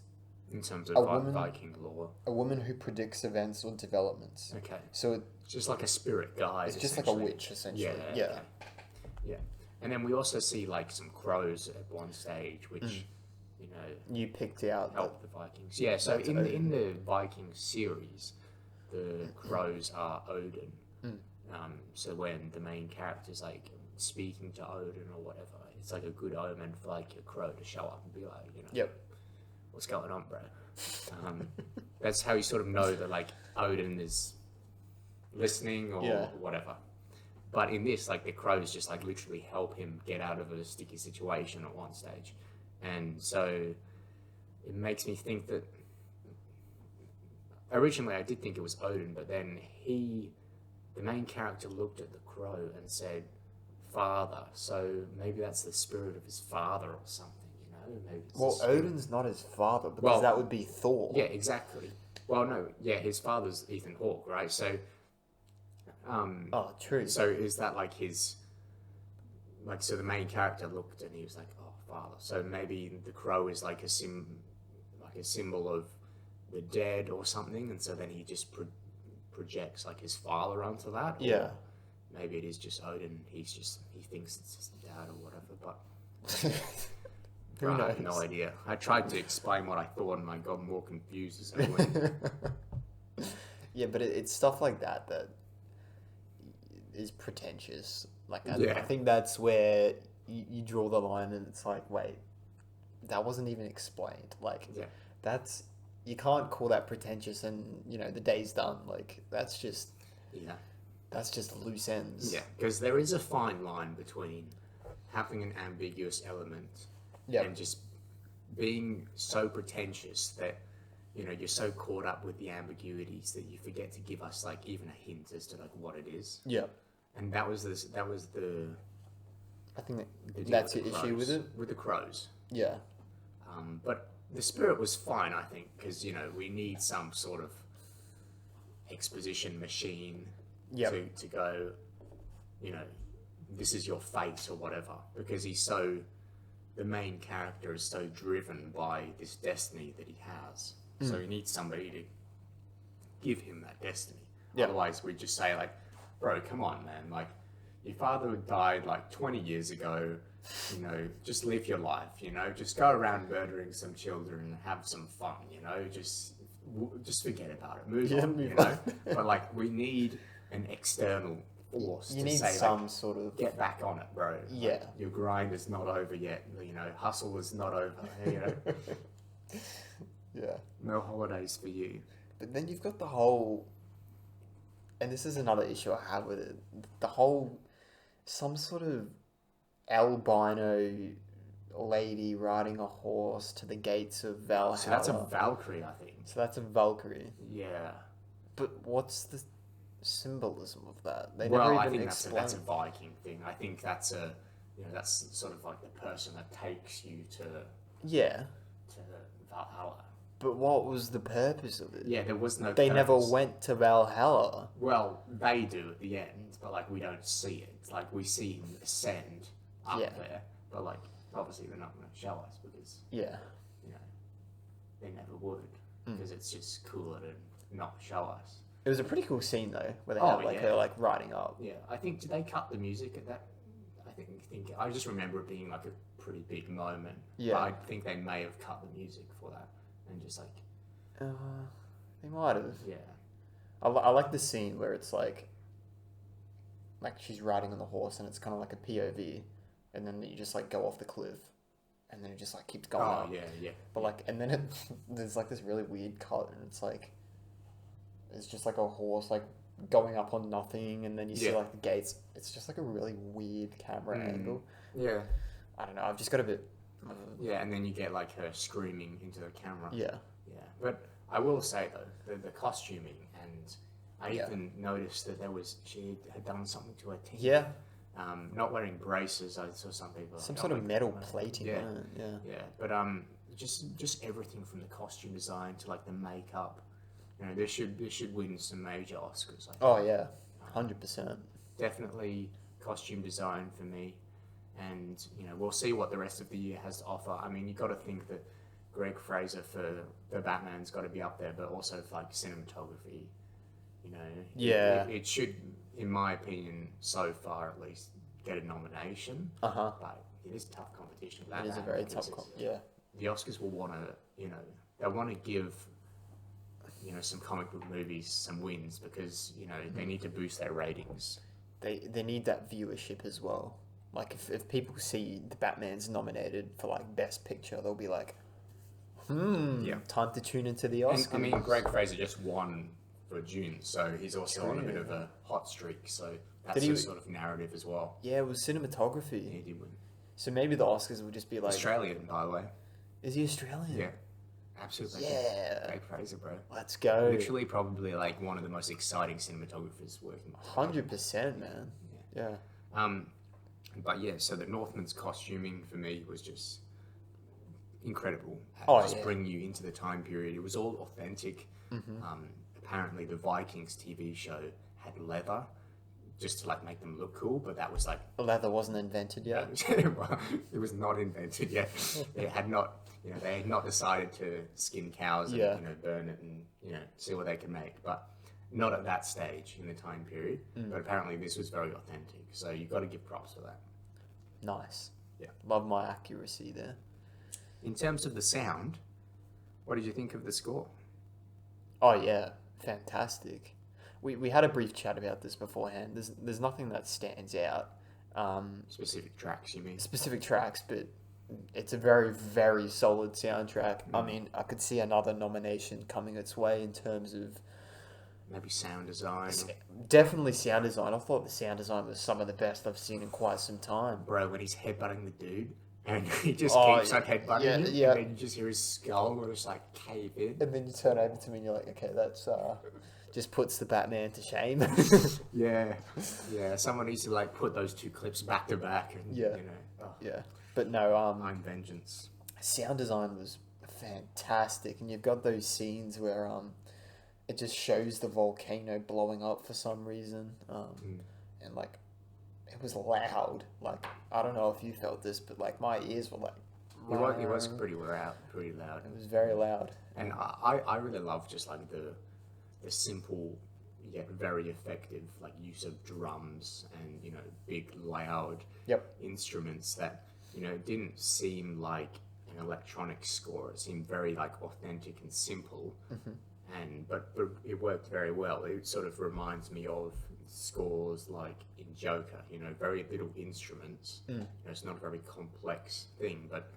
In terms A of woman- Viking lore. A woman who predicts events or developments. Okay. So It's just like a spirit guide. it's just like a essentially. witch essentially. Yeah. Yeah. Okay. Yeah, and then we also see like some crows at one stage, which you know You picked out help the Vikings. Yeah, so that's in the Viking series, the crows are Odin. So when the main character's like speaking to Odin or whatever, it's like a good omen for like a crow to show up and be like, you know, Yep. what's going on, bro? That's how you sort of know that like Odin is listening or whatever. But in this, like the crows just like literally help him get out of a sticky situation at one stage, and so it makes me think that originally I did think it was Odin, but then the main character, looked at the crow and said, "Father." So maybe that's the spirit of his father or something, you know? Maybe it's Well, Odin's not his father because that would be Thor. Yeah, exactly. Well, no, yeah, his father's Ethan Hawke, right? So, Oh, true. so is that like his, like, so the main character looked and he was like, "Oh, father." So maybe the crow is like a symbol of the dead or something, and so then he just projects like his father onto that. Or Yeah. maybe it is just Odin. He thinks it's his dad or whatever, but. Who knows? I have no idea. I tried to explain what I thought and I got more confused as I went. Yeah, but it's stuff like that that is pretentious. Like, I think that's where you draw the line and it's like, wait, that wasn't even explained. Like, that's, you can't call that pretentious and, you know, the day's done. Like, that's just loose ends. Yeah, because there is a fine line between having an ambiguous element and just being so pretentious that, you know, you're so caught up with the ambiguities that you forget to give us like even a hint as to like what it is. Yeah. And that was the I think that's your issue with it? With the crows. Yeah. But the spirit was fine, I think, because, you know, we need some sort of exposition machine to go, you know, this is your fate or whatever, because the main character is so driven by this destiny that he has. So he needs somebody to give him that destiny. Otherwise, we just say like, bro, come on, man. Like, your father died like 20 years ago. You know, just live your life. You know, just go around murdering some children and have some fun. You know, just forget about it. Move on. You know, but like, we need an external force. You to need say, some like, sort of get back on it, bro. Yeah. Like, your grind is not over yet. You know, hustle is not over. You know. Yeah. No holidays for you. But then you've got the whole, and this is another issue I have with it, the whole, some sort of albino lady riding a horse to the gates of Valhalla. So that's a Valkyrie, I think. So that's a Valkyrie. Yeah. But what's the symbolism of that? They Well, never I even think explain. that's a Viking thing. I think that's that's sort of like the person that takes you to Valhalla. But what was the purpose of it? Yeah, there was no They purpose. never went to Valhalla. Well, they do at the end, but like we don't see it. It's like we see him ascend up there, but like obviously they're not going to show us because you know they never would because it's just cooler to not show us. It was a pretty cool scene though, where they had like her like riding up. Yeah, I think did they cut the music at that? I just remember it being like a pretty big moment. Yeah, but I think they may have cut the music for that and just like. They might have. Yeah. I like the scene where it's like she's riding on the horse and it's kind of like a POV, and then you just like go off the cliff, and then it just like keeps going up. Yeah. But like, and then there's like this really weird cut, and it's like it's just like a horse like going up on nothing, and then you see like the gates. It's just like a really weird camera angle. Yeah. I don't know. I've just got a bit. Yeah, and then you get like her screaming into the camera. Yeah. Yeah, but I will say though, the costuming, and I even noticed that she had done something to her teeth. Yeah. Not wearing braces. I saw some people. Some sort of metal plating. Yeah. On it. Yeah, but just everything from the costume design to like the makeup. You know, they should win some major Oscars. Oh yeah, 100%. Definitely costume design for me, and you know we'll see what the rest of the year has to offer. I mean, you got to think that Greg Fraser for Batman's got to be up there, but also for like cinematography. You know, it should, in my opinion, so far at least, get a nomination. Uh-huh. But it is tough competition. For that, It is a very tough yeah. The Oscars will want to, they want to give, some comic book movies some wins because, they need to boost their ratings. They need that viewership as well. Like, if people see the Batman's nominated for, like, Best Picture, they'll be like, time to tune into the Oscars. And, I mean, Greg Fraser just won for June, so he's also on a bit of a hot streak, so that's a sort of narrative as well. Yeah, it was cinematography. Yeah, he did win. So maybe the Oscars will just be like... Australian, by the way. Is he Australian? Yeah. Absolutely. Yeah. Greg Fraser, bro. Let's go. Literally probably, like, one of the most exciting cinematographers working. 100%, man. Yeah. But yeah, so the Northman's costuming for me was just incredible. Bringing you into the time period. It was all authentic. Apparently the Vikings TV show had leather just to like make them look cool, but that was like... Leather wasn't invented yet. It was not invented yet. They had not, they had not decided to skin cows and, burn it and, see what they can make. But not at that stage in the time period. But apparently this was very authentic. So you've got to give props for that. Nice. Yeah. Love my accuracy there. In terms of the sound, what did you think of the score? Oh, yeah. Fantastic. We had a brief chat about this beforehand. There's nothing that stands out. Specific tracks, you mean? Specific tracks, but it's a very, very solid soundtrack. I mean, I could see another nomination coming its way in terms of... Maybe sound design. Definitely sound design. I thought the sound design was some of the best I've seen in quite some time. Bro, when he's headbutting the dude, and he just keeps on headbutting him, and then you just hear his skull just like cave in. And then you turn over to me and you're like, okay, that's... just puts the Batman to shame. Yeah. Someone needs to like put those two clips back to back, and Yeah, but no. I'm vengeance. Sound design was fantastic, and you've got those scenes where it just shows the volcano blowing up for some reason, and like it was loud. Like I don't know if you felt this, but like my ears were like. It was pretty loud. It was very loud, and I really love just like the simple yet very effective like use of drums and big loud instruments that didn't seem like an electronic score. It seemed very like authentic and simple, but it worked very well. It sort of reminds me of scores like in Joker. Very little instruments. It's not a very complex thing, but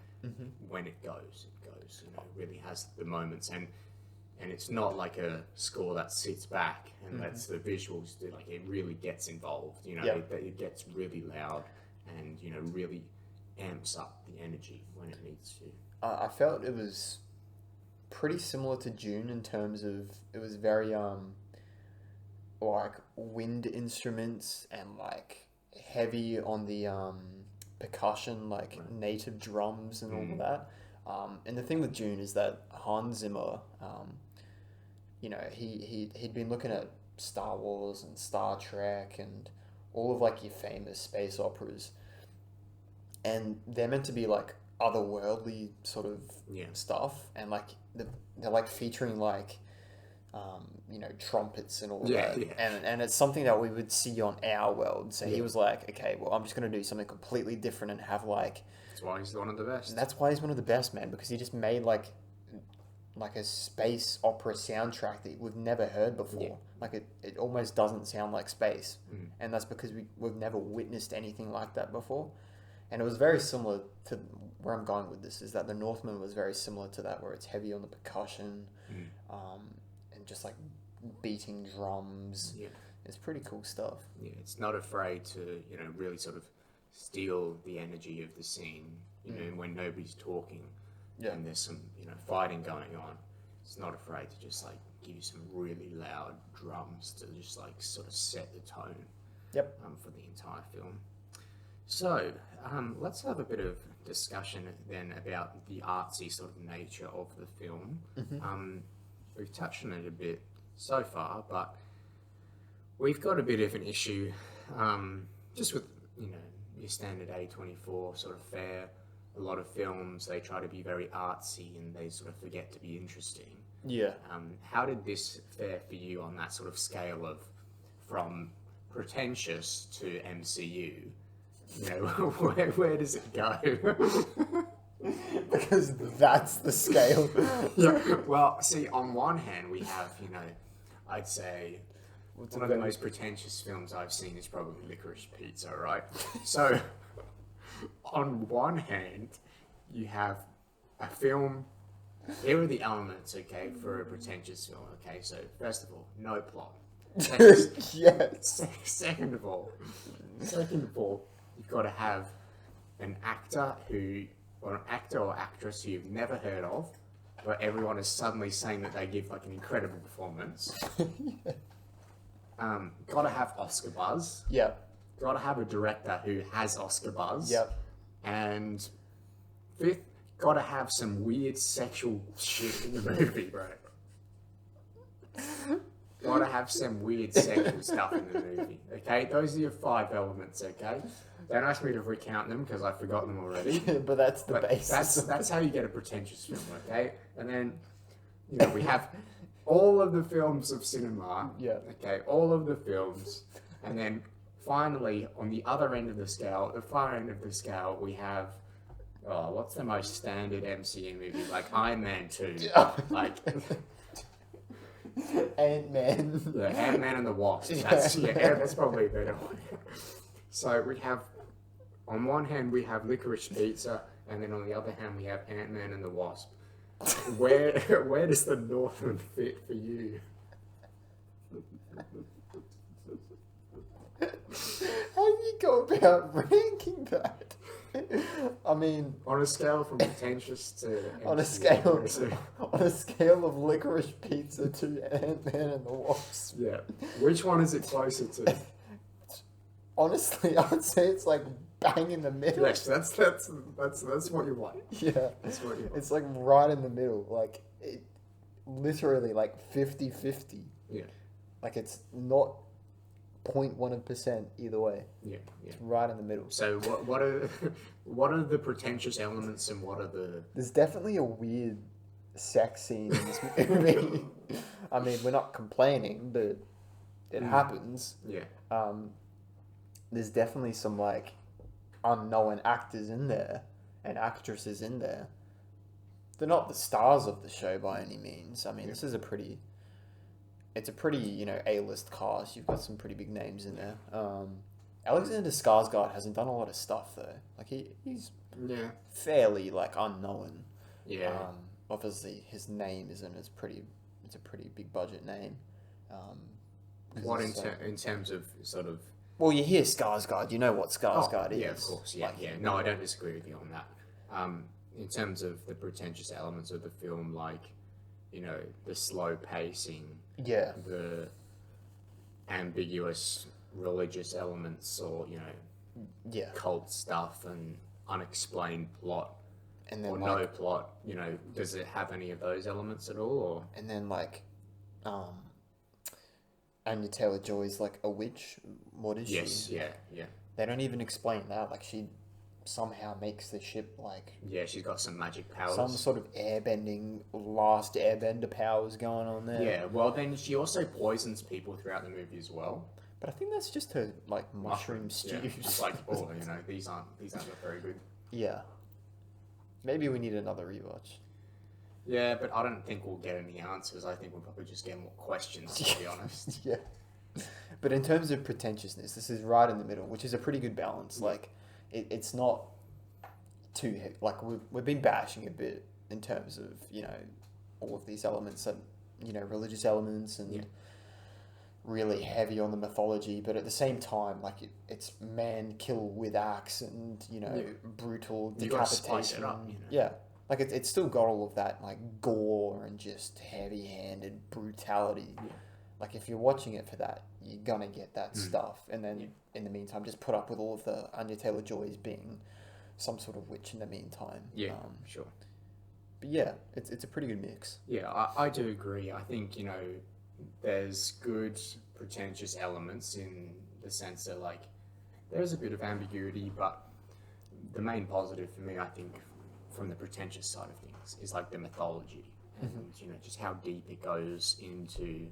when it goes. It really has the moments and it's not like a score that sits back and lets the visuals do. Like it really gets involved. It gets really loud and really amps up the energy when it needs to. I felt it was pretty similar to June in terms of it was very like wind instruments and like heavy on the percussion, like native drums and all of that. And the thing with June is that Hans Zimmer, he'd been looking at Star Wars and Star Trek and all of like your famous space operas, and they're meant to be like otherworldly sort of stuff, and like they're like featuring like trumpets and all that, and it's something that we would see on our world. So he was like, okay, well, I'm just gonna do something completely different and have like. That's why he's one of the best. That's why he's one of the best, man, because he just made like a space opera soundtrack that we've never heard before. Like it almost doesn't sound like space, and that's because we've never witnessed anything like that before. And it was very similar to where I'm going with this, is that the Northman was very similar to that, where it's heavy on the percussion, and just like beating drums. It's pretty cool stuff. It's not afraid to really sort of steal the energy of the scene, when nobody's talking. And there's some, fighting going on. It's not afraid to just like give you some really loud drums to just like sort of set the tone. For the entire film. So let's have a bit of discussion then about the artsy sort of nature of the film. We've touched on it a bit so far, but we've got a bit of an issue, just with your standard A24 sort of fare. A lot of films, they try to be very artsy and they sort of forget to be interesting. How did this fare for you on that sort of scale of from pretentious to MCU you know, where does it go? Because that's the scale. Yeah. Well, see, on one hand, we have, you know, I'd say one of the most pretentious films I've seen is probably Licorice Pizza, right? So, on one hand, you have a film. Here are the elements, okay, for a pretentious film, okay? So, first of all, no plot. Yes. Second of all, you've got to have an actor or an actor or actress who you've never heard of, but everyone is suddenly saying that they give like an incredible performance. Got to have Oscar buzz. Yep. Got to have a director who has Oscar buzz. Yep. And fifth, got to have some weird sexual shit in the movie, bro. Gotta have some weird sexual stuff in the movie, okay? Those are your 5 elements, okay? Don't ask me to recount them because I've forgotten them already. But that's the basis. That's how you get a pretentious film, okay? And then, you know, we have all of the films of cinema, Yeah. okay? All of the films. And then finally, on the other end of the scale, the far end of the scale, we have, what's the most standard MCU movie? Like Iron Man 2. Like... Ant-Man. Yeah, Ant-Man and the Wasp. That's probably a better one. So we have, on one hand, we have Licorice Pizza, and then on the other hand, we have Ant-Man and the Wasp. Where does the Northman fit for you? How do you go about ranking that? I mean, On a scale from pretentious to on a scale of Licorice Pizza to Ant-Man and the Wasp. yeah, which one is it closer to? Honestly, I would say it's like bang in the middle. Yes, that's what you want. Yeah, That's what you want. it's like right in the middle, like it, literally like 50-50. Yeah, Like it's not 0.1% either way. yeah. It's right in the middle. So what are the pretentious elements and what are the... There's definitely a weird sex scene in this movie. I mean, we're not complaining, but it happens. Yeah. There's definitely some like unknown actors in there and actresses in there. They're not the stars of the show by any means. I mean, this is a pretty, you know, A-list cast. You've got some pretty big names in there. Alexander Skarsgård hasn't done a lot of stuff though. Like he's fairly like unknown. Yeah. Obviously his name isn't as pretty. It's a pretty big budget name. What in terms of sort of... Well, you hear Skarsgård, you know what Skarsgård is. Yeah, of course. Yeah, yeah. No, I don't disagree with you on that. In terms of the pretentious elements of the film, like, you know, the slow pacing, Yeah. the ambiguous religious elements, or, you know, Yeah. cult stuff and unexplained plot, And then or like, no plot, you know, does it have any of those elements at all? Or and then like, Anya Taylor-Joy's like a witch. What is yes, she? yeah, yeah. They don't even explain that. Like she somehow makes the ship like Yeah, she's got some magic powers. some sort of airbending, last airbender powers going on there. Yeah, well then she also poisons people throughout the movie as well. But I think that's just her like mushroom stews. Yeah, just like, oh, you know, these aren't very good. Yeah. Maybe we need another rewatch. Yeah, but I don't think we'll get any answers. I think we'll probably just get more questions, to be honest. Yeah. But in terms of pretentiousness, this is right in the middle, which is a pretty good balance. Like, it's not too heavy. Like, we've been bashing a bit in terms of, you know, all of these elements and, you know, religious elements and really heavy on the mythology. But at the same time, like, it's man kill with axe and, you know, brutal You gotta decapitation. spice it up, you know. Yeah. Like, it's still got all of that, like, gore and just heavy-handed brutality. Yeah. Like, if you're watching it for that, you're gonna get that stuff. And then, in the meantime, just put up with all of the Anya Taylor-Joy's being some sort of witch in the meantime. Yeah, sure. But yeah, it's a pretty good mix. Yeah, I do agree. I think, you know, there's good pretentious elements in the sense that, like, there's a bit of ambiguity, but the main positive for me, I think, from the pretentious side of things is like the mythology and you know just how deep it goes into,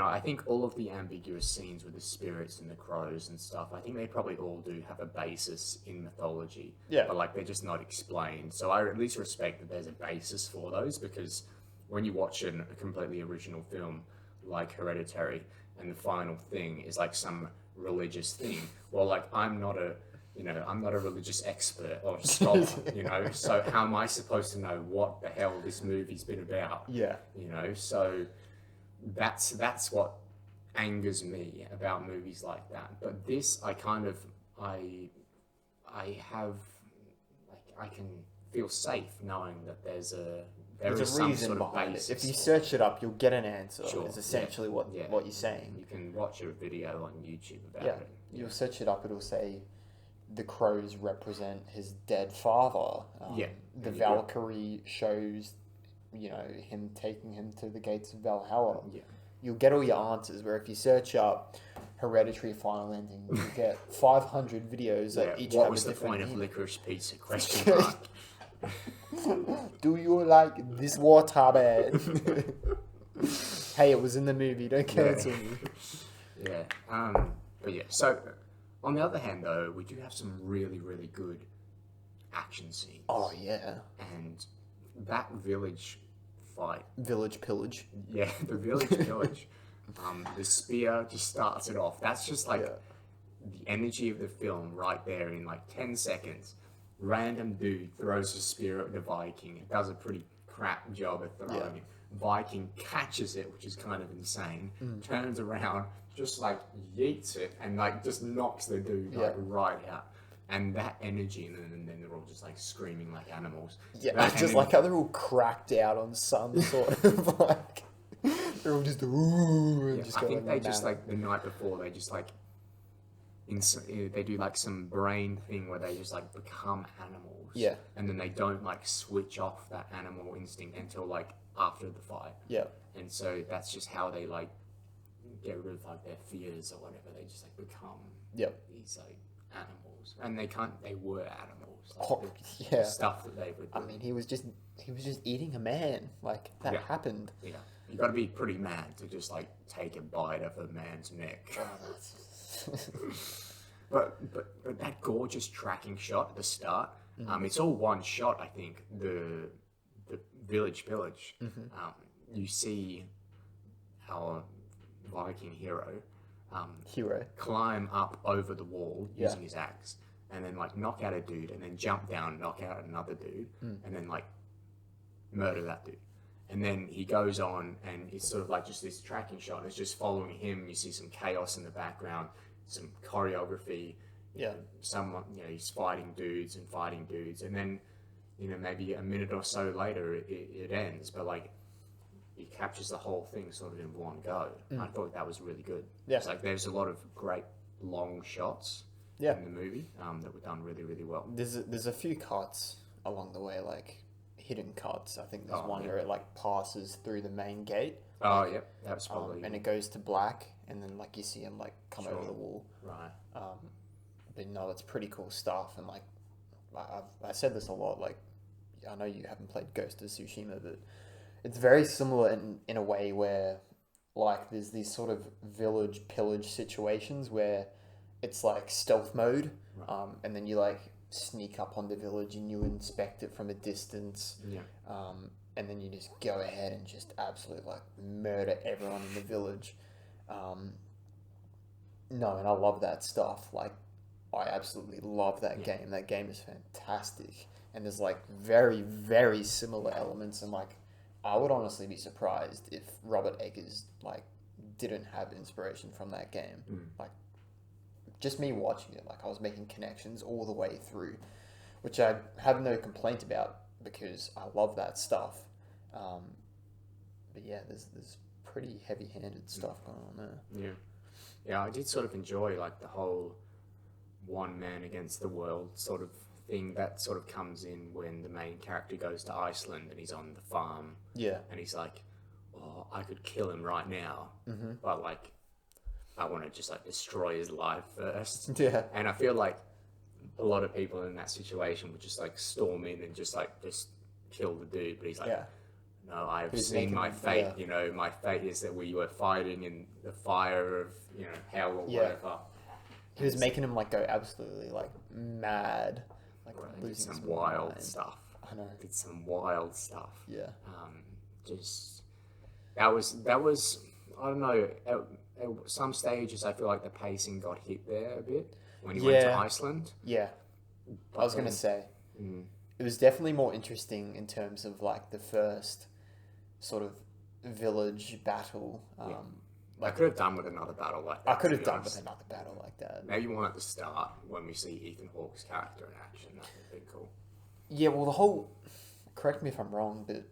I think all of the ambiguous scenes with the spirits and the crows and stuff, I think they probably all do have a basis in mythology. Yeah. But like they're just not explained. So I at least respect that there's a basis for those, because when you watch a completely original film like Hereditary and the final thing is like some religious thing, well, like I'm not a religious expert or scholar, so how am I supposed to know what the hell this movie's been about? Yeah. So that's what angers me about movies like that. But this, I have, like, I can feel safe knowing that there There's is a some reason sort of behind it. basis. If you search it up, you'll get an answer. Sure, Is essentially what you're saying. You can watch a video on YouTube about Yeah. it. You'll search it up. It'll say the crows represent his dead father. The Valkyrie shows, him taking him to the gates of Valhalla. Yeah. You'll get all your answers. Where if you search up Hereditary Final Ending, you get 500 videos that each what have was a the different point of meaning. licorice pizza? Question mark. Do you like this water, man? Hey, it was in the movie. Don't cancel me. Yeah. But yeah. So on the other hand, though, we do have some really, really good action scenes. Oh yeah. And that village fight. Village pillage. Yeah, the village pillage. The spear just starts it off. That's just like the energy of the film right there in like 10 seconds. Random dude throws a spear at the Viking. It does a pretty crap job at throwing it. Viking catches it, which is kind of insane. Turns around, just like yeets it, and like just knocks the dude like right out. And that energy, and then they're all just like screaming like animals. Yeah, it's just like how they're all cracked out on some sort of like they're all just ooh. And just I think they mad. just like the night before they just like they do like some brain thing where they just like become animals. Yeah. And then they don't like switch off that animal instinct until like after the fight. Yeah. And so that's just how they like get rid of like their fears or whatever. They just like become these like animals, and they were animals. Like, the stuff that they were doing. I mean, he was just eating a man. Like that happened. Yeah. You got to be pretty mad to just like take a bite of a man's neck. But that gorgeous tracking shot at the start, it's all one shot. I think the village pillage. You see our Viking hero climb up over the wall using his axe, and then like knock out a dude, and then jump down, knock out another dude, and then like murder that dude. And then he goes on, and it's sort of like just this tracking shot, and it's just following him. You see some chaos in the background, some choreography. Someone, he's fighting dudes, and then, maybe a minute or so later, it ends. But like, he captures the whole thing sort of in one go. I thought that was really good. Yeah. It's like there's a lot of great long shots in the movie that were done really, really well. There's a few cuts along the way, like hidden cuts. I think there's one where it like passes through the main gate. Oh, yep. That was probably... and it goes to black, and then like you see him like come over the wall. Right. But no, it's pretty cool stuff. And like, I said this a lot, like, I know you haven't played Ghost of Tsushima, but it's very similar in a way where like there's these sort of village pillage situations where it's like stealth mode, and then you like sneak up on the village and you inspect it from a distance, and then you just go ahead and just absolutely like murder everyone in the village. No, and I love that stuff. Like, I absolutely love that game. That game is fantastic, and there's like very, very similar elements. And like, I would honestly be surprised if Robert Eggers like didn't have inspiration from that game. Like, just me watching it, like I was making connections all the way through, which I have no complaint about because I love that stuff. But yeah, there's pretty heavy-handed stuff going on there. Yeah, I did sort of enjoy like the whole one man against the world sort of thing that sort of comes in when the main character goes to Iceland and he's on the farm. Yeah. And he's like, oh, I could kill him right now, but like, I want to just like destroy his life first. Yeah. And I feel like a lot of people in that situation would just like storm in and just kill the dude. But he's like, no, I've was seen making my them- fate. yeah. You know, my fate is that we were fighting in the fire of hell or Yeah. whatever. He was making him like go absolutely like mad, like Right, did losing his some wild mind. stuff. I know. Did some wild stuff. Yeah. Just that was I don't know. At some stages, I feel like the pacing got hit there a bit when he went to Yeah. Iceland. Yeah. I was gonna then- say Mm, it was definitely more interesting in terms of like the first sort of village battle. Yeah. I could have done with another battle like that. I could to have be done honest. with another battle like that. Maybe one at the start when we see Ethan Hawke's character in action. That would be cool. Yeah, well, the whole. Correct me if I'm wrong, but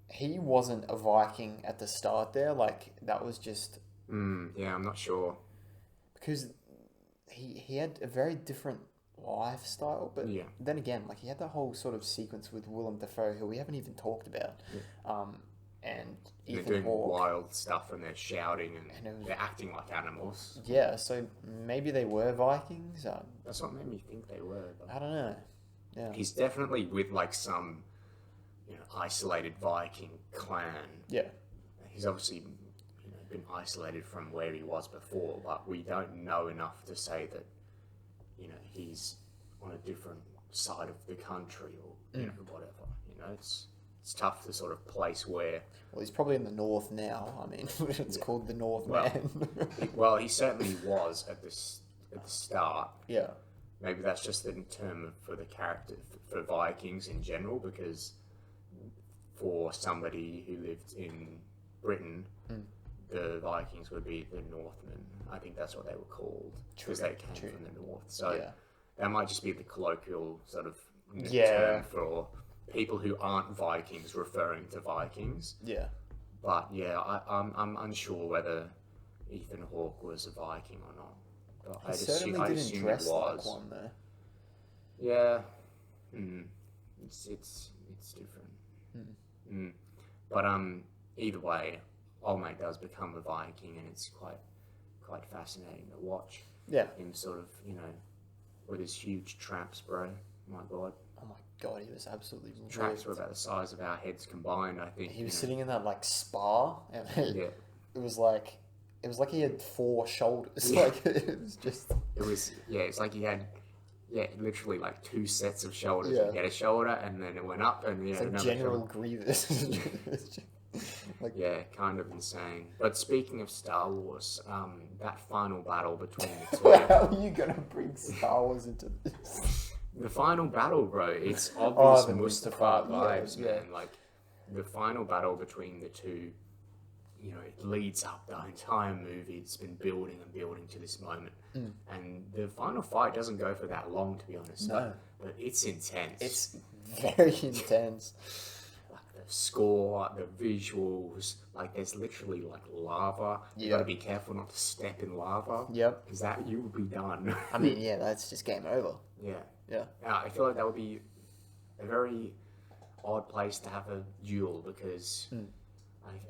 he wasn't a Viking at the start there. Like, that was just. Yeah, I'm not sure. Because he had a very different lifestyle, but Yeah. then again, like, he had the whole sort of sequence with Willem Dafoe, who we haven't even talked about, and They're Ethan doing Hawke. wild stuff and they're shouting and And it was- they're acting like animals. Yeah, so maybe they were Vikings. That's what made me think they were. But I don't know. Yeah. he's definitely with like some, isolated Viking clan. Yeah. He's obviously, been isolated from where he was before, but we don't know enough to say that, he's on a different side of the country or whatever. It's tough to sort of place where. Well, he's probably in the north now. I mean, it's called the Northman. Well, he certainly was at the start. Yeah. Maybe that's just the term for the character for Vikings in general, because for somebody who lived in Britain, the Vikings would be the Northmen. I think that's what they were called because they came from the north. So Yeah. that might just be the colloquial sort of Yeah. term for people who aren't Vikings referring to Vikings. Yeah. But yeah, I'm unsure whether Ethan Hawke was a Viking or not. But He certainly didn't assume dress he like was. one, though. Yeah, it's different. But either way, old mate does become a Viking, and it's quite fascinating to watch Yeah. him sort of with his huge traps, bro. My God, Oh my god, he was absolutely traps were ripped. about the size of our heads combined. I think He was sitting in that like spa, and Yeah. it was like he had 4 shoulders. Yeah. Like it was just. It's like he had. Yeah, literally like 2 sets of shoulders. Yeah. He had a shoulder, and then it went up, and he It's had like another General shoulder. Grievous. It's just- like Yeah, kind of insane. But speaking of Star Wars, that final battle between the two, how are you gonna bring Star Wars into this? the final battle, bro, it's obvious the Mustafa Mustafa, vibes, yeah. man. Like the final battle between the two, it leads up the entire movie. It's been building and building to this moment, and the final fight doesn't go for that long, to be honest. No. But it's intense. It's very intense. Like the score, the visuals, like there's literally like lava. You Yeah. gotta be careful not to step in lava. Yep. Because that you will be done. I mean, yeah, that's just game over. yeah. Yeah. I feel like that would be a very odd place to have a duel because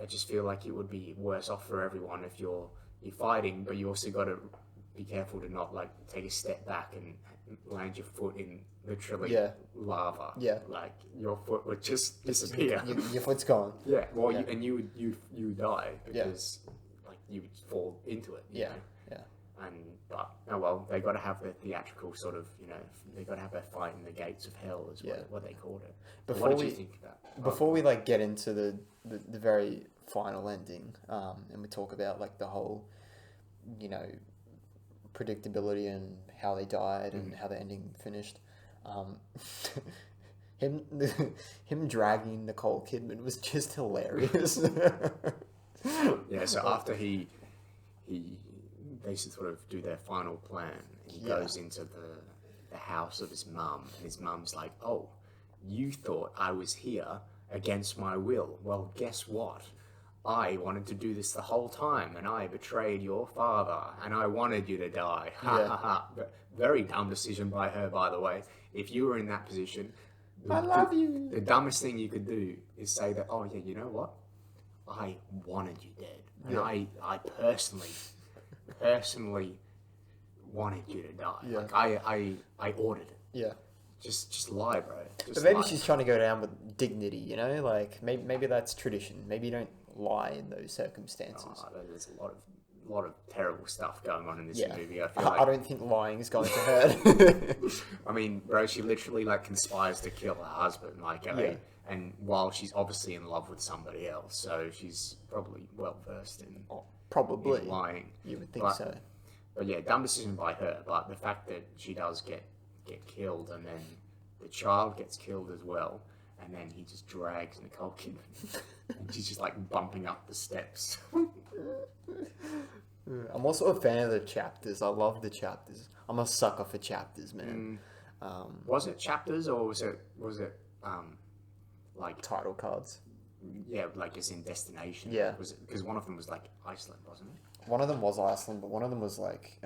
I just feel like it would be worse off for everyone if you're fighting, but you also got to be careful to not like take a step back and land your foot in literally Yeah. lava. Yeah. Like your foot would just disappear. Your foot's gone. Yeah, well, Yeah. you would die because like you would fall into it. you Yeah. know? Yeah. But oh well, they got to have the theatrical sort of they got to have a fight in the gates of hell is Yeah. what they called it. Before What did we- you think of that? Before we like get into the very final ending, and we talk about like the whole, predictability and how they died and how the ending finished, him dragging Nicole Kidman was just hilarious. Yeah, so after they sort of do their final plan, he Yeah. goes into the house of his mum, and his mum's like, "Oh, you thought I was here against my will. Well, guess what? I wanted to do this the whole time, and I betrayed your father, and I wanted you to die." Ha Yeah. ha ha. But very dumb decision by her, by the way. If you were in that position, I love you. the dumbest thing you could do is say that, "Oh yeah, you know what? I wanted you dead, and Yeah. I personally wanted you to die. Yeah. Like I ordered it." Yeah. just lie, bro. But Just maybe lie. she's trying to go down with dignity, you know? Like, maybe that's tradition. Maybe you don't lie in those circumstances. Oh, there's a lot of terrible stuff going on in this Yeah. movie. I feel I like, don't think lying is going to hurt. I mean, bro, she literally like conspires to kill her husband, like, Yeah. and while she's obviously in love with somebody else, so she's probably well versed in, Probably. in lying. You would think But- so. But yeah, dumb decision by her. But the fact that she does get killed, and then the child gets killed as well, and then he just drags Nicole Kidman, and she's just like bumping up the steps. I'm also a fan of the chapters. I love the chapters. I'm a sucker for chapters, man. Was it chapters or was it like Title cards. like as in destination? Yeah. Was it because one of them was like Iceland, wasn't it? One of them was Iceland, but one of them was like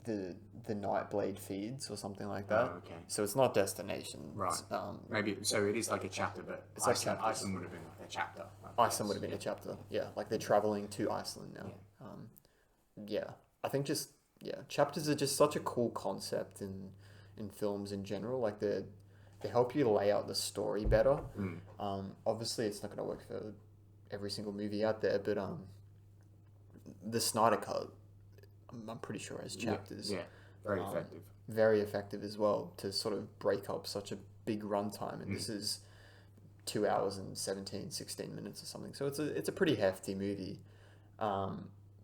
the Nightblade feeds or something like that. Oh, okay. So it's not destination. Right. It's, Maybe so. It is like a chapter, but It's like Iceland, chapters. Iceland would have been like a chapter. Iceland would have been a chapter. Yeah, like they're traveling to Iceland now. Yeah, I think chapters are just such a cool concept in films in general. Like they help you lay out the story better. Obviously, it's not going to work for every single movie out there, but the Snyder Cut, I'm pretty sure has chapters. Yeah, very effective. Very effective as well to sort of break up such a big runtime, and this is 2 hours and 16 minutes or something, so it's a pretty hefty movie.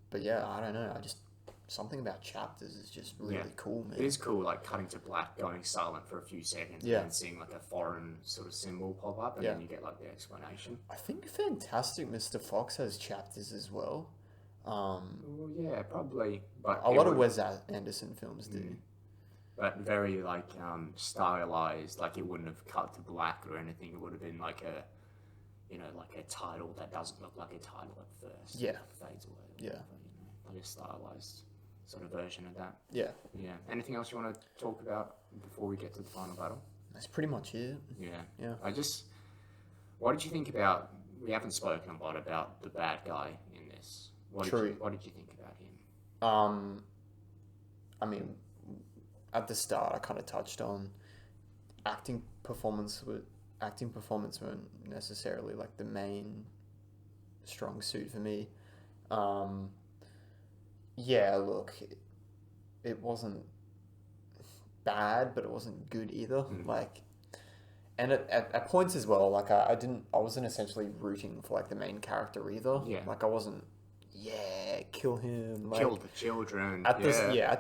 But yeah, I don't know, something about chapters is just really cool, man. It is cool, like cutting to black, going silent for a few seconds, Yeah. and seeing like a foreign sort of symbol pop up, and then you get like the explanation. I think Fantastic Mr. Fox has chapters as well. Well, yeah, probably, but A it lot of would- Wes Anderson films do. but very like stylized. Like it wouldn't have cut to black or anything. It would have been like a, like a title that doesn't look like a title at first. Yeah. It fades away. Yeah. Like a stylized sort of version of that. Yeah, Yeah. Anything else you want to talk about before we get to the final battle? that's pretty much it. Yeah. Yeah. What did you think about? We haven't spoken a lot about the bad guy in this. What did you think about him? I mean, at the start, I kind of touched on acting performance weren't necessarily like the main strong suit for me. Yeah, look, it wasn't bad, but it wasn't good either. Like, and at points as well, like I wasn't essentially rooting for like the main character either. Yeah. Like I wasn't, kill him. Like, Kill the children. at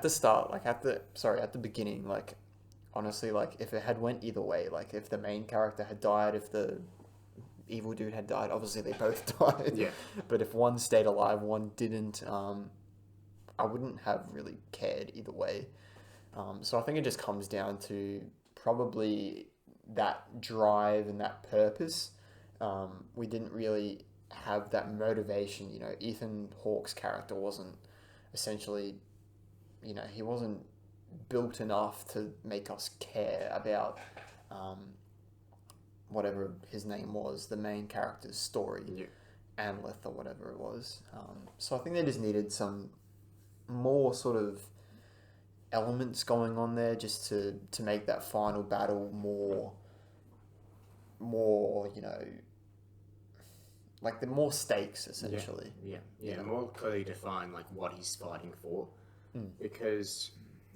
the start, like at the beginning, like honestly, like if it had went either way, like if the main character had died, if the evil dude had died, obviously they both died. Yeah. But if one stayed alive, one didn't, I wouldn't have really cared either way. So I think it just comes down to probably that drive and that purpose. We didn't really have that motivation. Ethan Hawke's character wasn't essentially, he wasn't built enough to make us care about whatever his name was, the main character's story, Anlith or whatever it was. So I think they just needed some more sort of elements going on there just to make that final battle more like the more stakes essentially. Yeah. More clearly define like what he's fighting for, because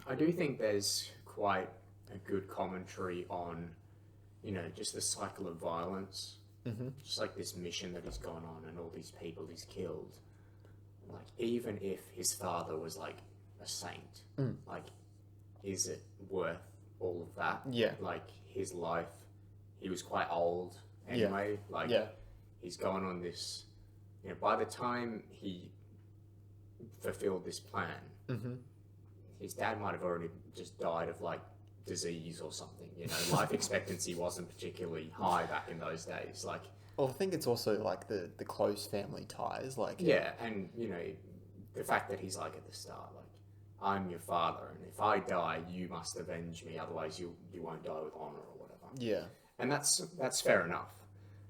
I do think there's quite a good commentary on, just the cycle of violence, just like this mission that he's gone on and all these people he's killed. Like even if his father was like a saint, like is it worth all of that? Yeah. Like his life, he was quite old anyway. Like he's gone on this, by the time he fulfilled this plan, his dad might have already just died of like disease or something. Life expectancy wasn't particularly high back in those days. Like, Well, I think it's also like the close family ties. Like and the fact that he's like at the start, like, I'm your father, and if I die, you must avenge me. Otherwise, you won't die with honor or whatever. Yeah. And that's fair enough.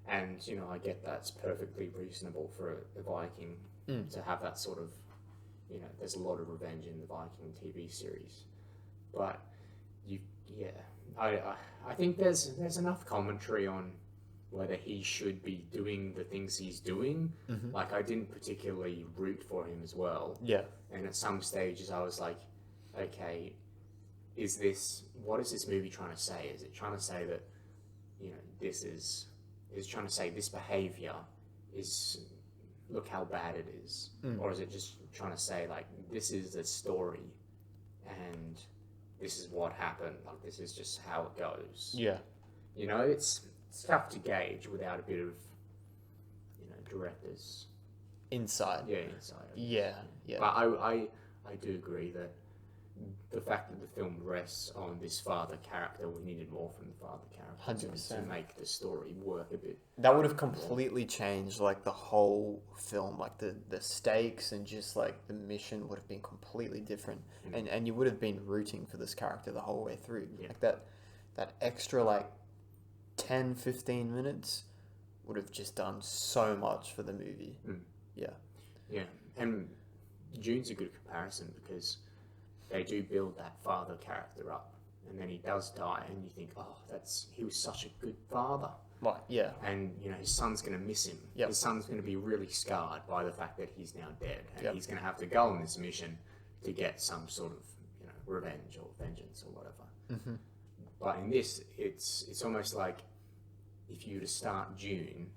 And I get that's perfectly reasonable for the Viking to have that sort of, there's a lot of revenge in the Viking TV series, but you yeah, I think there's enough commentary on whether he should be doing the things he's doing. Mm-hmm. Like, I didn't particularly root for him as well. Yeah. And at some stages, I was like, okay, what is this movie trying to say? Is it trying to say that, is it trying to say this behavior is, look how bad it is? Or is it just trying to say, like, this is the story and this is what happened? Like, this is just how it goes. Yeah. It's tough to gauge without a bit of, director's Inside. insight. Yeah. Yeah. But I do agree that the fact that the film rests on this father character, we needed more from the father character 100%. to make the story work a bit. That would have completely changed like the whole film, like the stakes and just like the mission would have been completely different, and you would have been rooting for this character the whole way through. Yeah. Like that extra like 10-15 minutes would have just done so much for the movie. Yeah, and June's a good comparison because they do build that father character up, and then he does die, and you think, oh, he was such a good father. Right. Yeah. And his son's going to miss him. Yep. His son's going to be really scarred by the fact that he's now dead, and Yep. he's going to have to go on this mission to get some sort of revenge or vengeance or whatever. Mm-hmm. But in this, it's almost like if you were to start June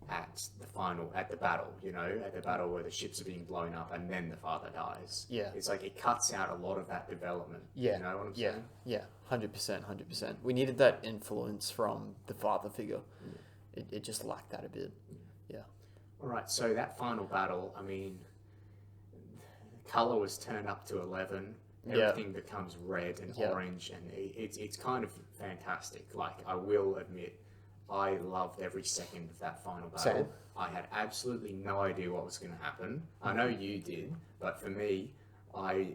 at the battle, at the battle where the ships are being blown up, and then the father dies. Yeah. It's like it cuts out a lot of that development. Yeah. You know what I'm Yeah. saying? Yeah. 100%. We needed that influence from the father figure. It just lacked that a bit. Yeah. All right. So that final battle, I mean, color was turned up to 11. Everything becomes red and orange, and it's kind of fantastic. Like, I will admit, I loved every second of that final battle. Same. I had absolutely no idea what was going to happen. I know you did, but for me, I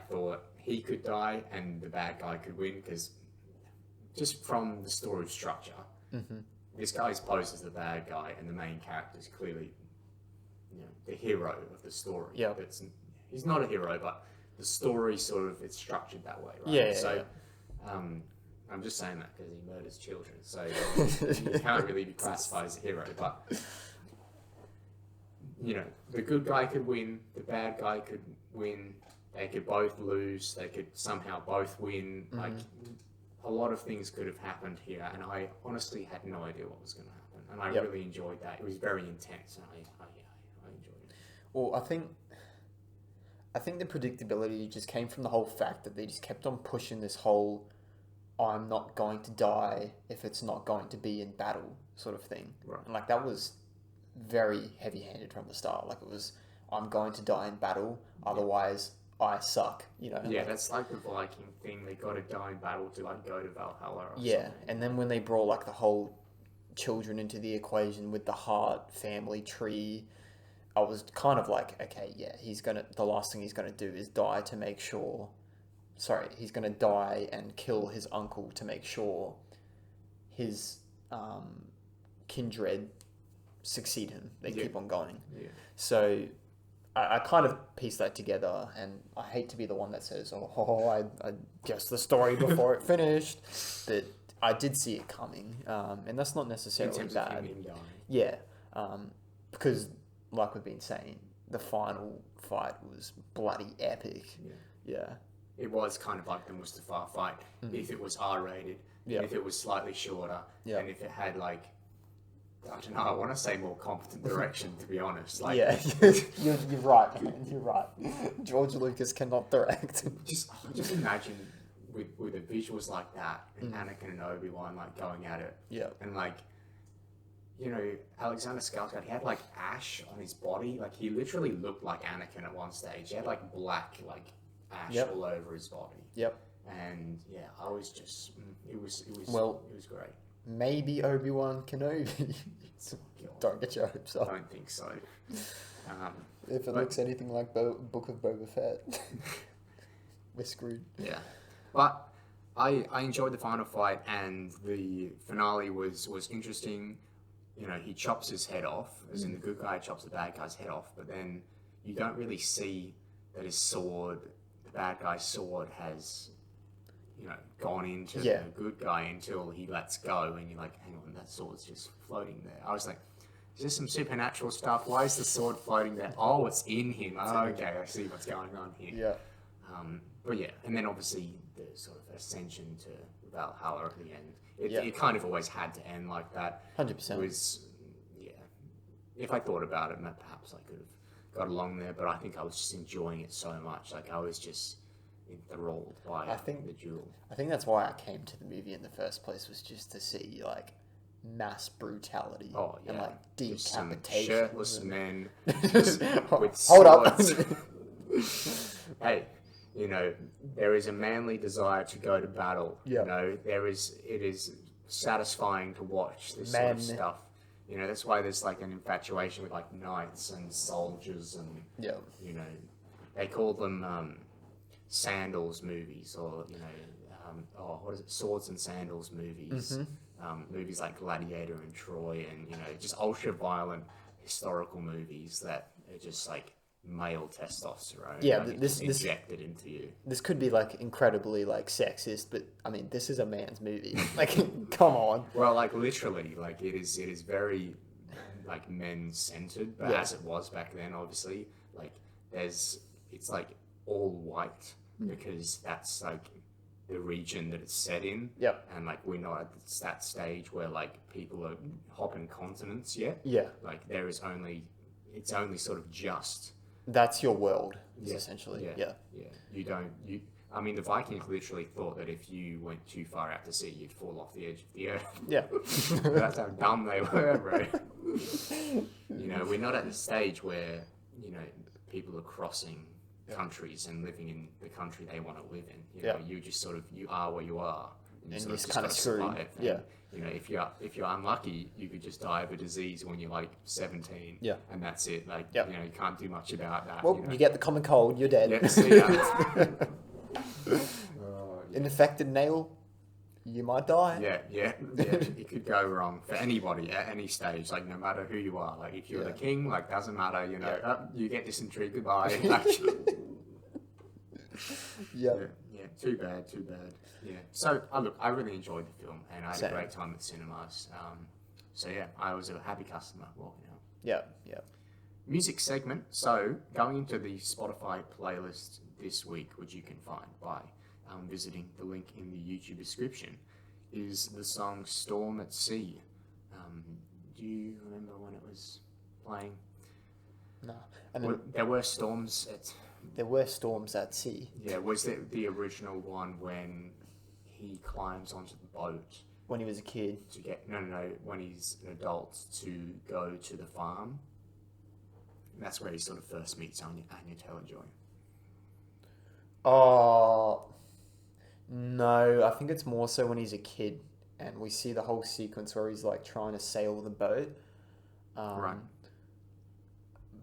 thought he could die and the bad guy could win, because just from the story structure, this guy's posed as the bad guy, and the main character is clearly, the hero of the story. Yeah. He's not a hero, but the story sort of, it's structured that way, right? Yeah. So, I'm just saying that because he murders children, so he can't really be classified as a hero. But the good guy could win, the bad guy could win. They could both lose. They could somehow both win. Like, a lot of things could have happened here, and I honestly had no idea what was going to happen, and I really enjoyed that. It was very intense, and I enjoyed it. Well, I think the predictability just came from the whole fact that they just kept on pushing this whole I'm not going to die if it's not going to be in battle sort of thing. Right. And like that was very heavy-handed from the start. Like it was, I'm going to die in battle, otherwise I suck, Yeah, like, that's like the Viking thing. They got to die in battle to like go to Valhalla or yeah, something. and then when they brought like the whole children into the equation with the Hart family tree, I was kind of like, okay, yeah, the last thing he's gonna do is die to make sure. Sorry, he's gonna die and kill his uncle to make sure his kindred succeed him. They keep on going. Yeah. So I kind of pieced that together, and I hate to be the one that says, I guessed the story before it finished, but I did see it coming, and that's not necessarily In terms bad. of him dying. Yeah, because like we've been saying, the final fight was bloody epic. Yeah. It was kind of like the Mustafar fight, if it was R-rated, Yeah. if it was slightly shorter, Yeah. and if it had like, I don't know, I want to say more competent direction, to be honest. Like, Yeah, you're right, man. You're right. George Lucas cannot direct. just imagine with the visuals like that, and Anakin and Obi-Wan like going at it, Yeah. and like, Alexander Skarsgård, he had like ash on his body, like he literally looked like Anakin at one stage. He had like black like ash Yep. all over his body. Yep. And yeah, I was just, it was great. Maybe Obi-Wan Kenobi. Don't get your hopes I up. don't think so. If it looks anything like Book of Boba Fett, we're screwed. Yeah, but I enjoyed the final fight, and the finale was interesting. He chops his head off, as in the good guy chops the bad guy's head off, but then you don't really see that his sword, the bad guy's sword, has gone into Yeah. the good guy until he lets go, and you're like, hang on, that sword's just floating there. I was like, is this some supernatural stuff? Why is the sword floating there? Oh, it's in him. Oh, okay, I see what's going on here. Yeah. But yeah, and then obviously the sort of ascension to Valhalla at the end. Yeah. It kind of always had to end like that. 100%. It was, yeah. If I thought about it, perhaps I could have got along there, but I think I was just enjoying it so much. Like, I was just enthralled by the duel. I think that's why I came to the movie in the first place, was just to see, like, mass brutality. Oh, yeah. And, like, Just some decapitation. shirtless men with Hold up. swords. Hey, there is a manly desire to go to battle. Yeah. It is satisfying to watch this sort of stuff. That's why there's like an infatuation with like knights and soldiers and, Yeah. They call them sandals movies, or, what is it? Swords and sandals movies. Movies like Gladiator and Troy, and, just ultra violent historical movies that are just like male testosterone. Yeah, like, this injected into you. This could be like incredibly like sexist, but I mean, this is a man's movie. Like, come on. Well, like literally, like it is very like men centered, but Yeah. as it was back then, obviously, like it's like all white because that's like the region that it's set in. Yep. And like we're not at that stage where like people are hopping continents yet. Yeah. Like it's only sort of just. That's your world, is Yeah. essentially. Yeah. I mean, the Vikings literally thought that if you went too far out to sea, you'd fall off the edge of the earth. Yeah. That's how dumb they were, bro. We're not at the stage where, people are crossing countries and living in the country they want to live in. You just sort of, you are where you are. And And sort you're just kind of gotta screwed. survive. And, Yeah. if you're unlucky, you could just die of a disease when you're like 17. Yeah. And that's it. Like, Yep. you can't do much about that. Well, you get the common cold, you're dead. Yeah, see ya. Oh, yeah. An infected nail, you might die. Yeah. It could go wrong for anybody at any stage, like no matter who you are. Like if you're the king, like doesn't matter, you get dysentery, goodbye. Like, Yeah. yeah, too bad. Yeah. So, look, I really enjoyed the film and I had Same. a great time at cinemas. So yeah, I was a happy customer walking out. Yeah. Music segment. So, going into the Spotify playlist this week, which you can find by visiting the link in the YouTube description, is the song Storm at Sea. Do you remember when it was playing? No. And then There were storms at... there were storms at sea. Yeah, was it the original one when he climbs onto the boat When he was a kid. to get... No, when he's an adult to go to the farm? And that's where he sort of first meets Anya Taylor-Joy. Oh, no. I think it's more so when he's a kid and we see the whole sequence where he's like trying to sail the boat. Right.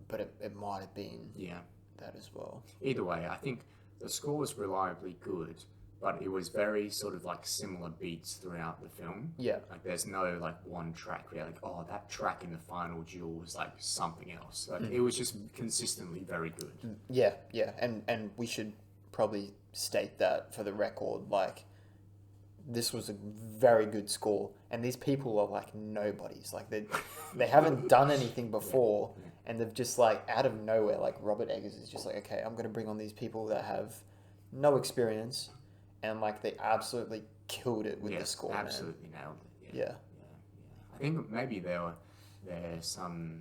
But it might have been Yeah. that as well. Either way, I think the score was reliably good, but it was very sort of like similar beats throughout the film. Yeah. Like there's no like one track where you're like, oh, that track in the final duel was like something else. Like it was just consistently very good. Yeah. And we should probably state that for the record, like, this was a very good score, and these people are like nobodies. Like they haven't done anything before, and they've just like out of nowhere, like Robert Eggers is just like, okay, I'm gonna bring on these people that have no experience, and like they absolutely killed it with the score. Absolutely nailed it. Yeah. I think maybe there's some,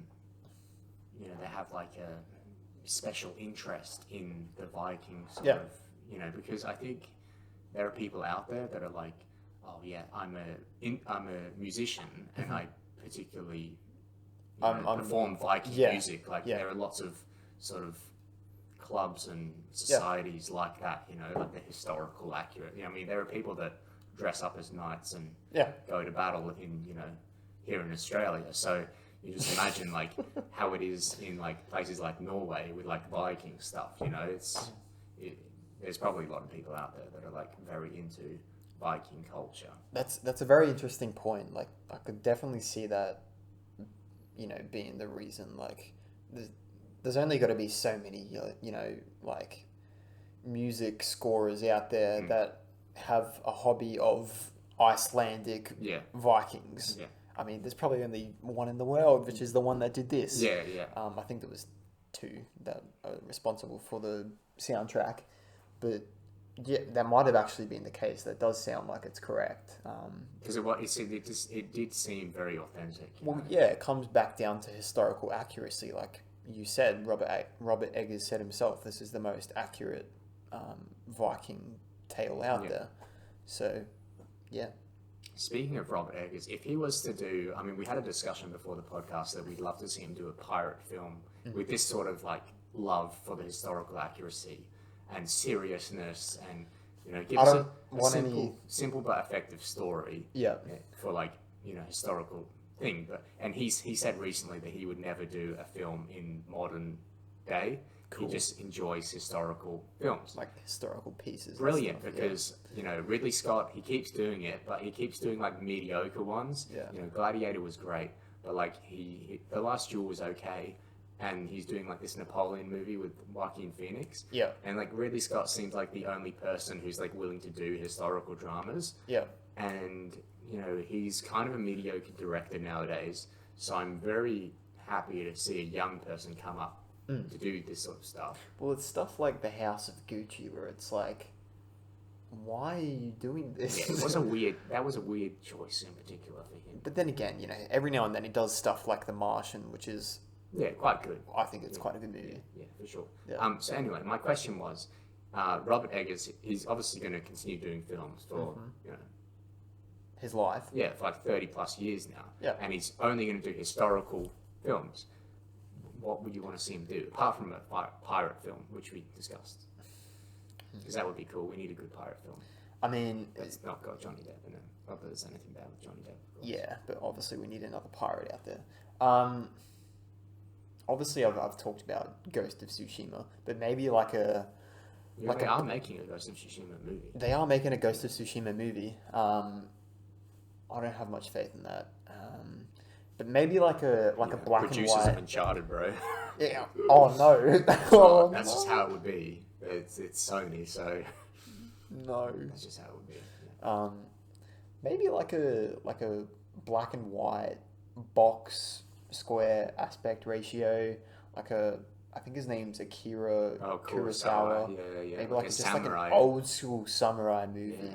they have like a special interest in the Vikings sort Yeah. of, because I think there are people out there that are like, oh yeah, I'm a musician and I particularly perform Viking music. Like there are lots of sort of clubs and societies like that, like the historical accurate. I mean, there are people that dress up as knights and go to battle in, here in Australia. So you just imagine like how it is in like places like Norway with like Viking stuff. There's probably a lot of people out there that are like very into Viking culture. That's a very interesting point. Like I could definitely see that, being the reason. Like there's only got to be so many, like music scorers out there that have a hobby of Icelandic Yeah. Vikings. Yeah. I mean, there's probably only one in the world, which is the one that did this. Yeah, yeah. I think there was two that are responsible for the soundtrack, but yeah, that might have actually been the case. That does sound like it's correct. Because it did seem very authentic. Well, yeah, it comes back down to historical accuracy. Like you said, Robert Eggers said himself, this is the most accurate Viking tale out there. So, yeah. Speaking of Robert Eggers, if he was to do, I mean, we had a discussion before the podcast that we'd love to see him do a pirate film with this sort of like love for the historical accuracy and seriousness, and give us a simple but effective story. Yeah. For like historical thing, and he said recently that he would never do a film in modern day. Cool. He just enjoys historical films, like historical pieces. Brilliant, because Ridley Scott, he keeps doing it, but he keeps doing like mediocre ones. Yeah. Gladiator was great, but like The Last Duel was okay, and he's doing like this Napoleon movie with Joaquin Phoenix. Yeah. And like Ridley Scott seems like the only person who's like willing to do historical dramas. Yeah. And he's kind of a mediocre director nowadays, so I'm very happy to see a young person come up to do this sort of stuff. Well, it's stuff like The House of Gucci where it's like, why are you doing this? Yeah, that was a weird choice in particular for him. But then again, every now and then he does stuff like The Martian, which is quite good. I think it's quite a good movie. Yeah, for sure. Yeah. So anyway, my question was, Robert Eggers, he's obviously going to continue doing films for his life. Yeah, for like 30 plus years now. Yeah. And he's only going to do historical films. What would you want to see him do, apart from a pirate film, which we discussed? Because that would be cool. We need a good pirate film. I mean... It's not got Johnny Depp in it. Not that there's anything bad with Johnny Depp. Yeah, but obviously we need another pirate out there. Obviously I've talked about Ghost of Tsushima, but maybe like a... They are making a Ghost of Tsushima movie. They are making a Ghost of Tsushima movie. I don't have much faith in that. But maybe like a black and white. Producers of Uncharted, bro. Yeah. Oh no. That's just how it would be. It's Sony, so no. That's just how it would be. Yeah. Maybe like a black and white box square aspect ratio. I think his name's Akira Kurosawa. Yeah. Maybe like just like an old school samurai movie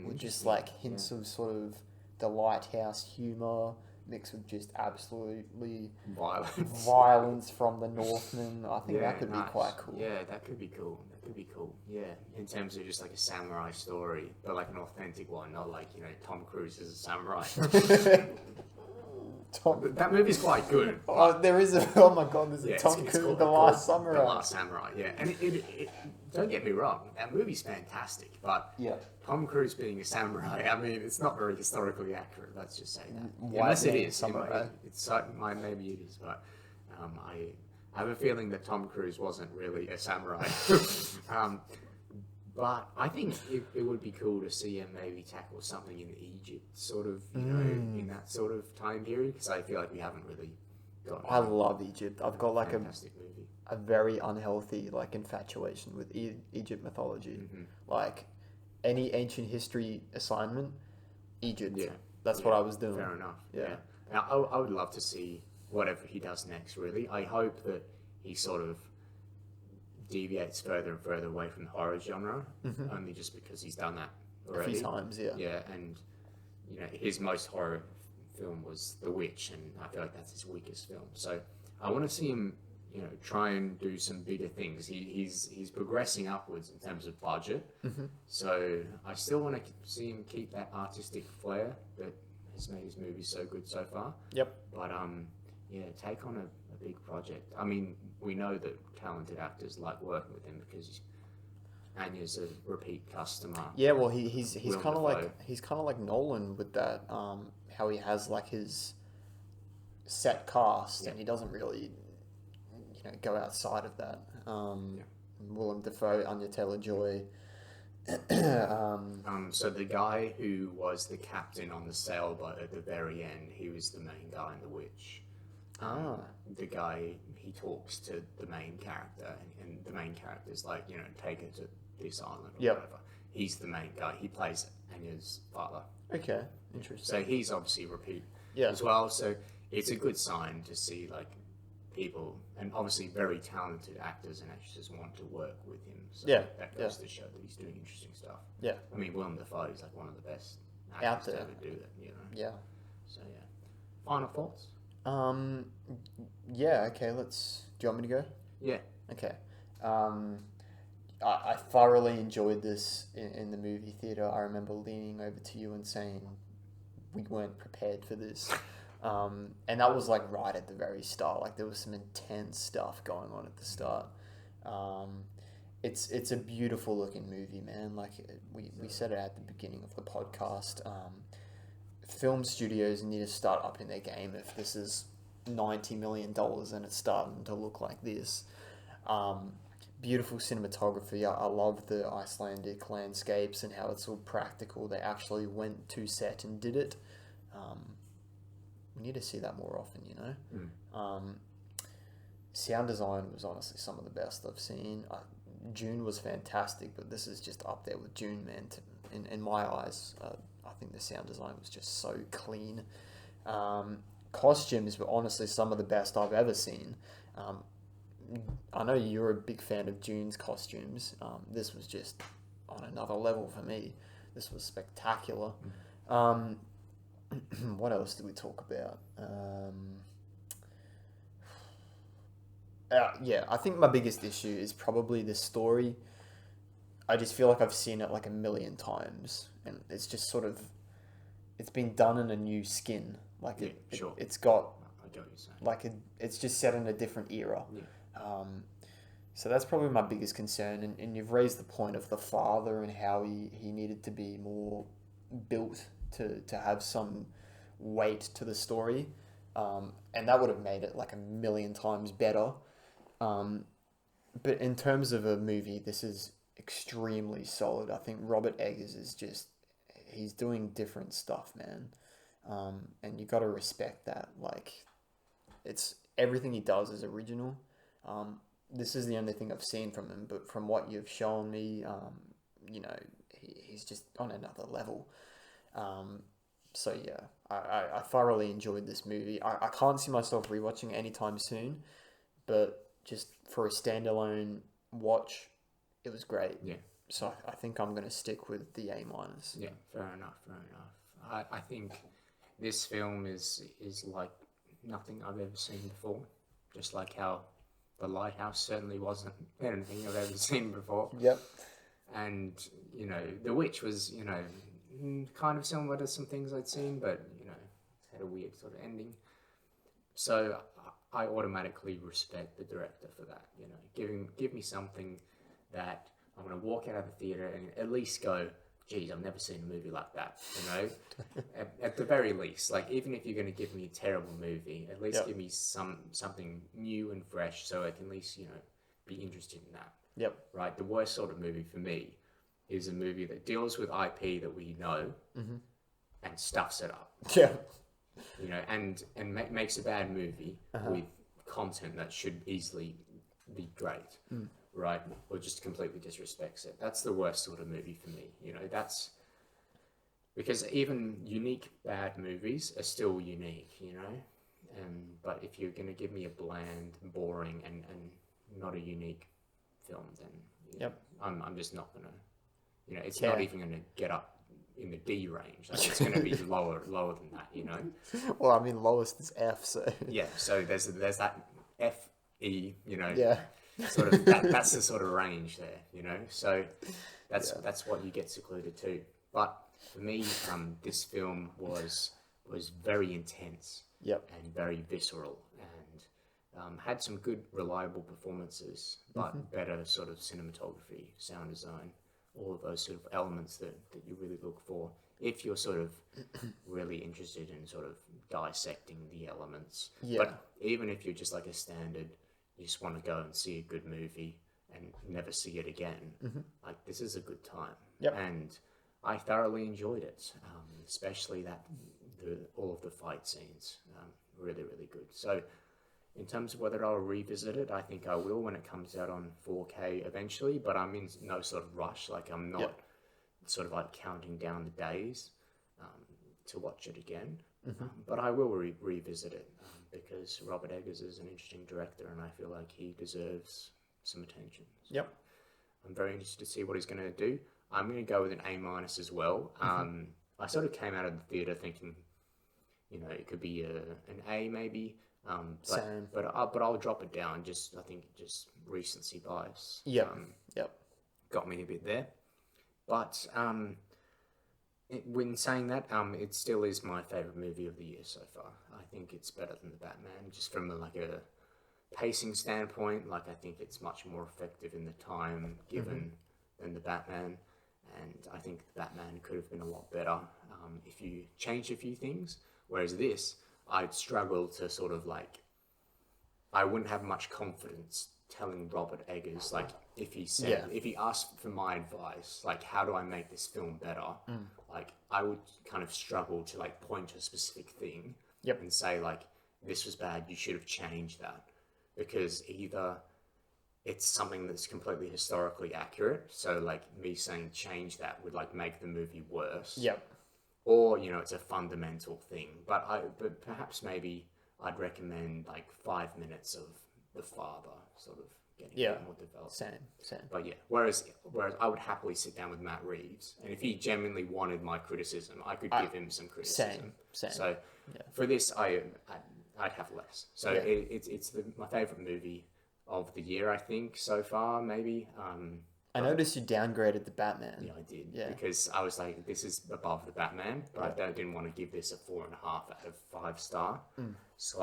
with just like hints of sort of the lighthouse humor mixed with just absolutely violence from the Northman. I think that could be quite cool. Yeah, that could be cool. Yeah, in terms of just like a samurai story, but like an authentic one, not like Tom Cruise is a samurai. That movie's quite good. Oh, there is a... Oh my god, there's a Tom Cruise, The Last Samurai. The Last Samurai, yeah. And it don't get me wrong, that movie's fantastic, but Tom Cruise being a samurai, I mean, it's not very historically accurate, let's just say that. Unless it is. Maybe it is, but I have a feeling that Tom Cruise wasn't really a samurai. But I think it would be cool to see him maybe tackle something in Egypt, sort of, in that sort of time period, because I feel like we haven't really got. I love Egypt. I've got like fantastic movie. A very unhealthy like infatuation with Egypt mythology. Mm-hmm. Like any ancient history assignment, Egypt. Yeah, that's what I was doing. Fair enough. Yeah. Now, I would love to see whatever he does next. Really, I hope that he sort of deviates further and further away from the horror genre, only just because he's done that already. A few times, yeah. Yeah, and his most horror film was The Witch, and I feel like that's his weakest film. So I want to see him, try and do some bigger things. He's progressing upwards in terms of budget, so I still want to see him keep that artistic flair that has made his movies so good so far. Yep. But take on a big project. I mean, we know that talented actors like working with him because Anya's a repeat customer. Yeah, well, he's kind of like Nolan with that. How he has like his set cast and he doesn't really go outside of that. Willem Dafoe, Anya Taylor-Joy. So the guy who was the captain on the sailboat at the very end, he was the main guy in The Witch. The guy, he talks to the main character, and the main character's like, take her to this island or whatever. he's the main guy. He plays Anya's father. Okay, interesting. So he's obviously repeat Yeah. as well. So it's a good sign to see like people and obviously very talented actors and actresses want to work with him. So Yeah, that goes to show that he's doing interesting stuff. Yeah. I mean, Willem Dafoe is like one of the best Out actors there. to ever do that. You know. Yeah. So yeah. Final thoughts? Yeah. Okay. Do you want me to go? Yeah. Okay. I thoroughly enjoyed this in the movie theater. I remember leaning over to you and saying we weren't prepared for this. And that was like right at the very start. Like there was some intense stuff going on at the start. It's a beautiful looking movie, man. Like we said it at the beginning of the podcast. Film studios need to start upping their game if this is $90 million and it's starting to look like this. Beautiful cinematography. I love the Icelandic landscapes and how it's all practical. They actually went to set and did it. We need to see that more often, you know. Sound design was honestly some of the best I've seen. June was fantastic, but this is just up there with June, man. In my eyes, I think the sound design was just so clean. Costumes were honestly some of the best I've ever seen. I know you're a big fan of June's costumes. This was just on another level for me. This was spectacular. What else did we talk about? Yeah, I think my biggest issue is probably the story. I just feel like I've seen it like a million times, and it's just sort of, it's been done in a new skin. Like it's got, I get what you're saying. like it's just set in a different era. Yeah. So that's probably my biggest concern. And you've raised the point of the father and how he needed to be more built to have some weight to the story. And that would have made it like a million times better. But in terms of a movie, this is extremely solid. I think Robert Eggers is just, he's doing different stuff, man. And you got to respect that. Like, it's everything he does is original. This is the only thing I've seen from him, but from what you've shown me, you know, he's just on another level. So yeah, I thoroughly enjoyed this movie. I can't see myself rewatching it anytime soon, but just for a standalone watch, it was great. Yeah. So I think I'm going to stick with the A-. Yeah, fair enough. I think this film is like nothing I've ever seen before. Just like how The Lighthouse certainly wasn't anything I've ever seen before. Yep. And, you know, The Witch was, you know, kind of similar to some things I'd seen, but, you know, had a weird sort of ending. So I automatically respect the director for that, you know. Give me something that I'm going to walk out of the theatre and at least go, geez, I've never seen a movie like that, you know? at the very least, like, even if you're going to give me a terrible movie, at least give me something new and fresh so I can at least, you know, be interested in that. Yep. Right? The worst sort of movie for me is a movie that deals with IP that we know and stuffs it up. Yeah. You know, and makes a bad movie with content that should easily be great. Right, or just completely disrespects it. That's the worst sort of movie for me. You know, that's because even unique bad movies are still unique. You know, but if you're going to give me a bland, boring, and not a unique film, then you know, I'm just not gonna. You know, it's not even going to get up in the D range. Like, it's going to be lower than that. You know. Well, I mean, lowest is F. So yeah, so there's that F E. You know. Yeah. Sort of that's the sort of range there, you know. So that's what you get secluded to. But for me, this film was very intense, and very visceral, and had some good, reliable performances, but better sort of cinematography, sound design, all of those sort of elements that you really look for if you're sort of really interested in sort of dissecting the elements. Yeah. But even if you're just like a standard, you just want to go and see a good movie and never see it again. Like, this is a good time. Yep. And I thoroughly enjoyed it, especially all of the fight scenes. Really, really good. So in terms of whether I'll revisit it, I think I will when it comes out on 4K eventually, but I'm in no sort of rush. Like, I'm not sort of like counting down the days to watch it again. But I will revisit it because Robert Eggers is an interesting director, and I feel like he deserves some attention. So Yep. I'm very interested to see what he's going to do. I'm going to go with an A- as well. I sort of came out of the theater thinking, it could be an A maybe. Same. But I'll drop it down. I think just recency bias. Yep. Got me a bit there. But when saying that, it still is my favorite movie of the year so far. I think it's better than the Batman, just from a pacing standpoint. Like, I think it's much more effective in the time given than the Batman, and I think the Batman could have been a lot better if you changed a few things. Whereas this, I'd struggle to sort of I wouldn't have much confidence telling Robert Eggers, if he asked for my advice, how do I make this film better? I would kind of struggle to point to a specific thing and say this was bad, you should have changed that, because either it's something that's completely historically accurate, so me saying change that would make the movie worse. Or it's a fundamental thing, but perhaps maybe I'd recommend 5 minutes of the father sort of getting a bit more developed. Same. But yeah, whereas I would happily sit down with Matt Reeves, and if he genuinely wanted my criticism, I could give him some criticism. Same. So for this, I'd have less. So it's my favorite movie of the year, I think, so far, maybe. I noticed you downgraded the Batman. Yeah, I did. Yeah. Because I was like, this is above the Batman, but I didn't want to give this a 4.5 out of 5 star. So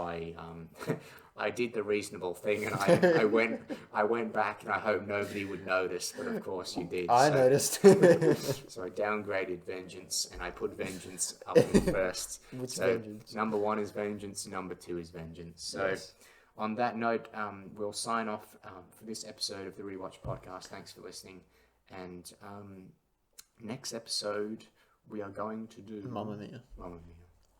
I did the reasonable thing, and I went back, and I hope nobody would notice, but of course you did. I noticed. So I downgraded Vengeance, and I put Vengeance up in first. Vengeance? Number 1 is Vengeance, number 2 is Vengeance. So. Yes. On that note, we'll sign off for this episode of the Rewatch podcast. Thanks for listening. And next episode, we are going to do... Mamma Mia. Mamma Mia.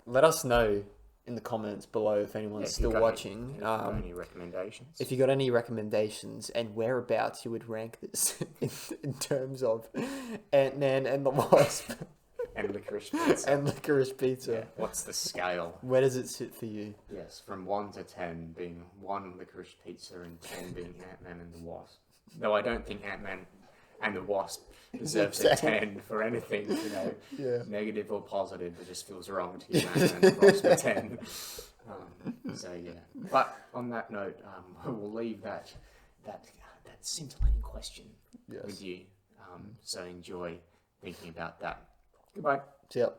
Let us know in the comments below if anyone's still watching. Any recommendations? If you got any recommendations and whereabouts you would rank this in terms of Ant-Man and the Wasp. And Licorice Pizza. And Licorice Pizza. Yeah. What's the scale? Where does it sit for you? Yes, from 1 to 10 being 1 Licorice Pizza and 10 being Ant-Man and the Wasp. Though I don't think Ant-Man and the Wasp deserves a 10 for anything, negative or positive. It just feels wrong to give Ant-Man and the Wasp a 10. So yeah. But on that note, we'll leave that scintillating question with you. So enjoy thinking about that. Goodbye. See ya.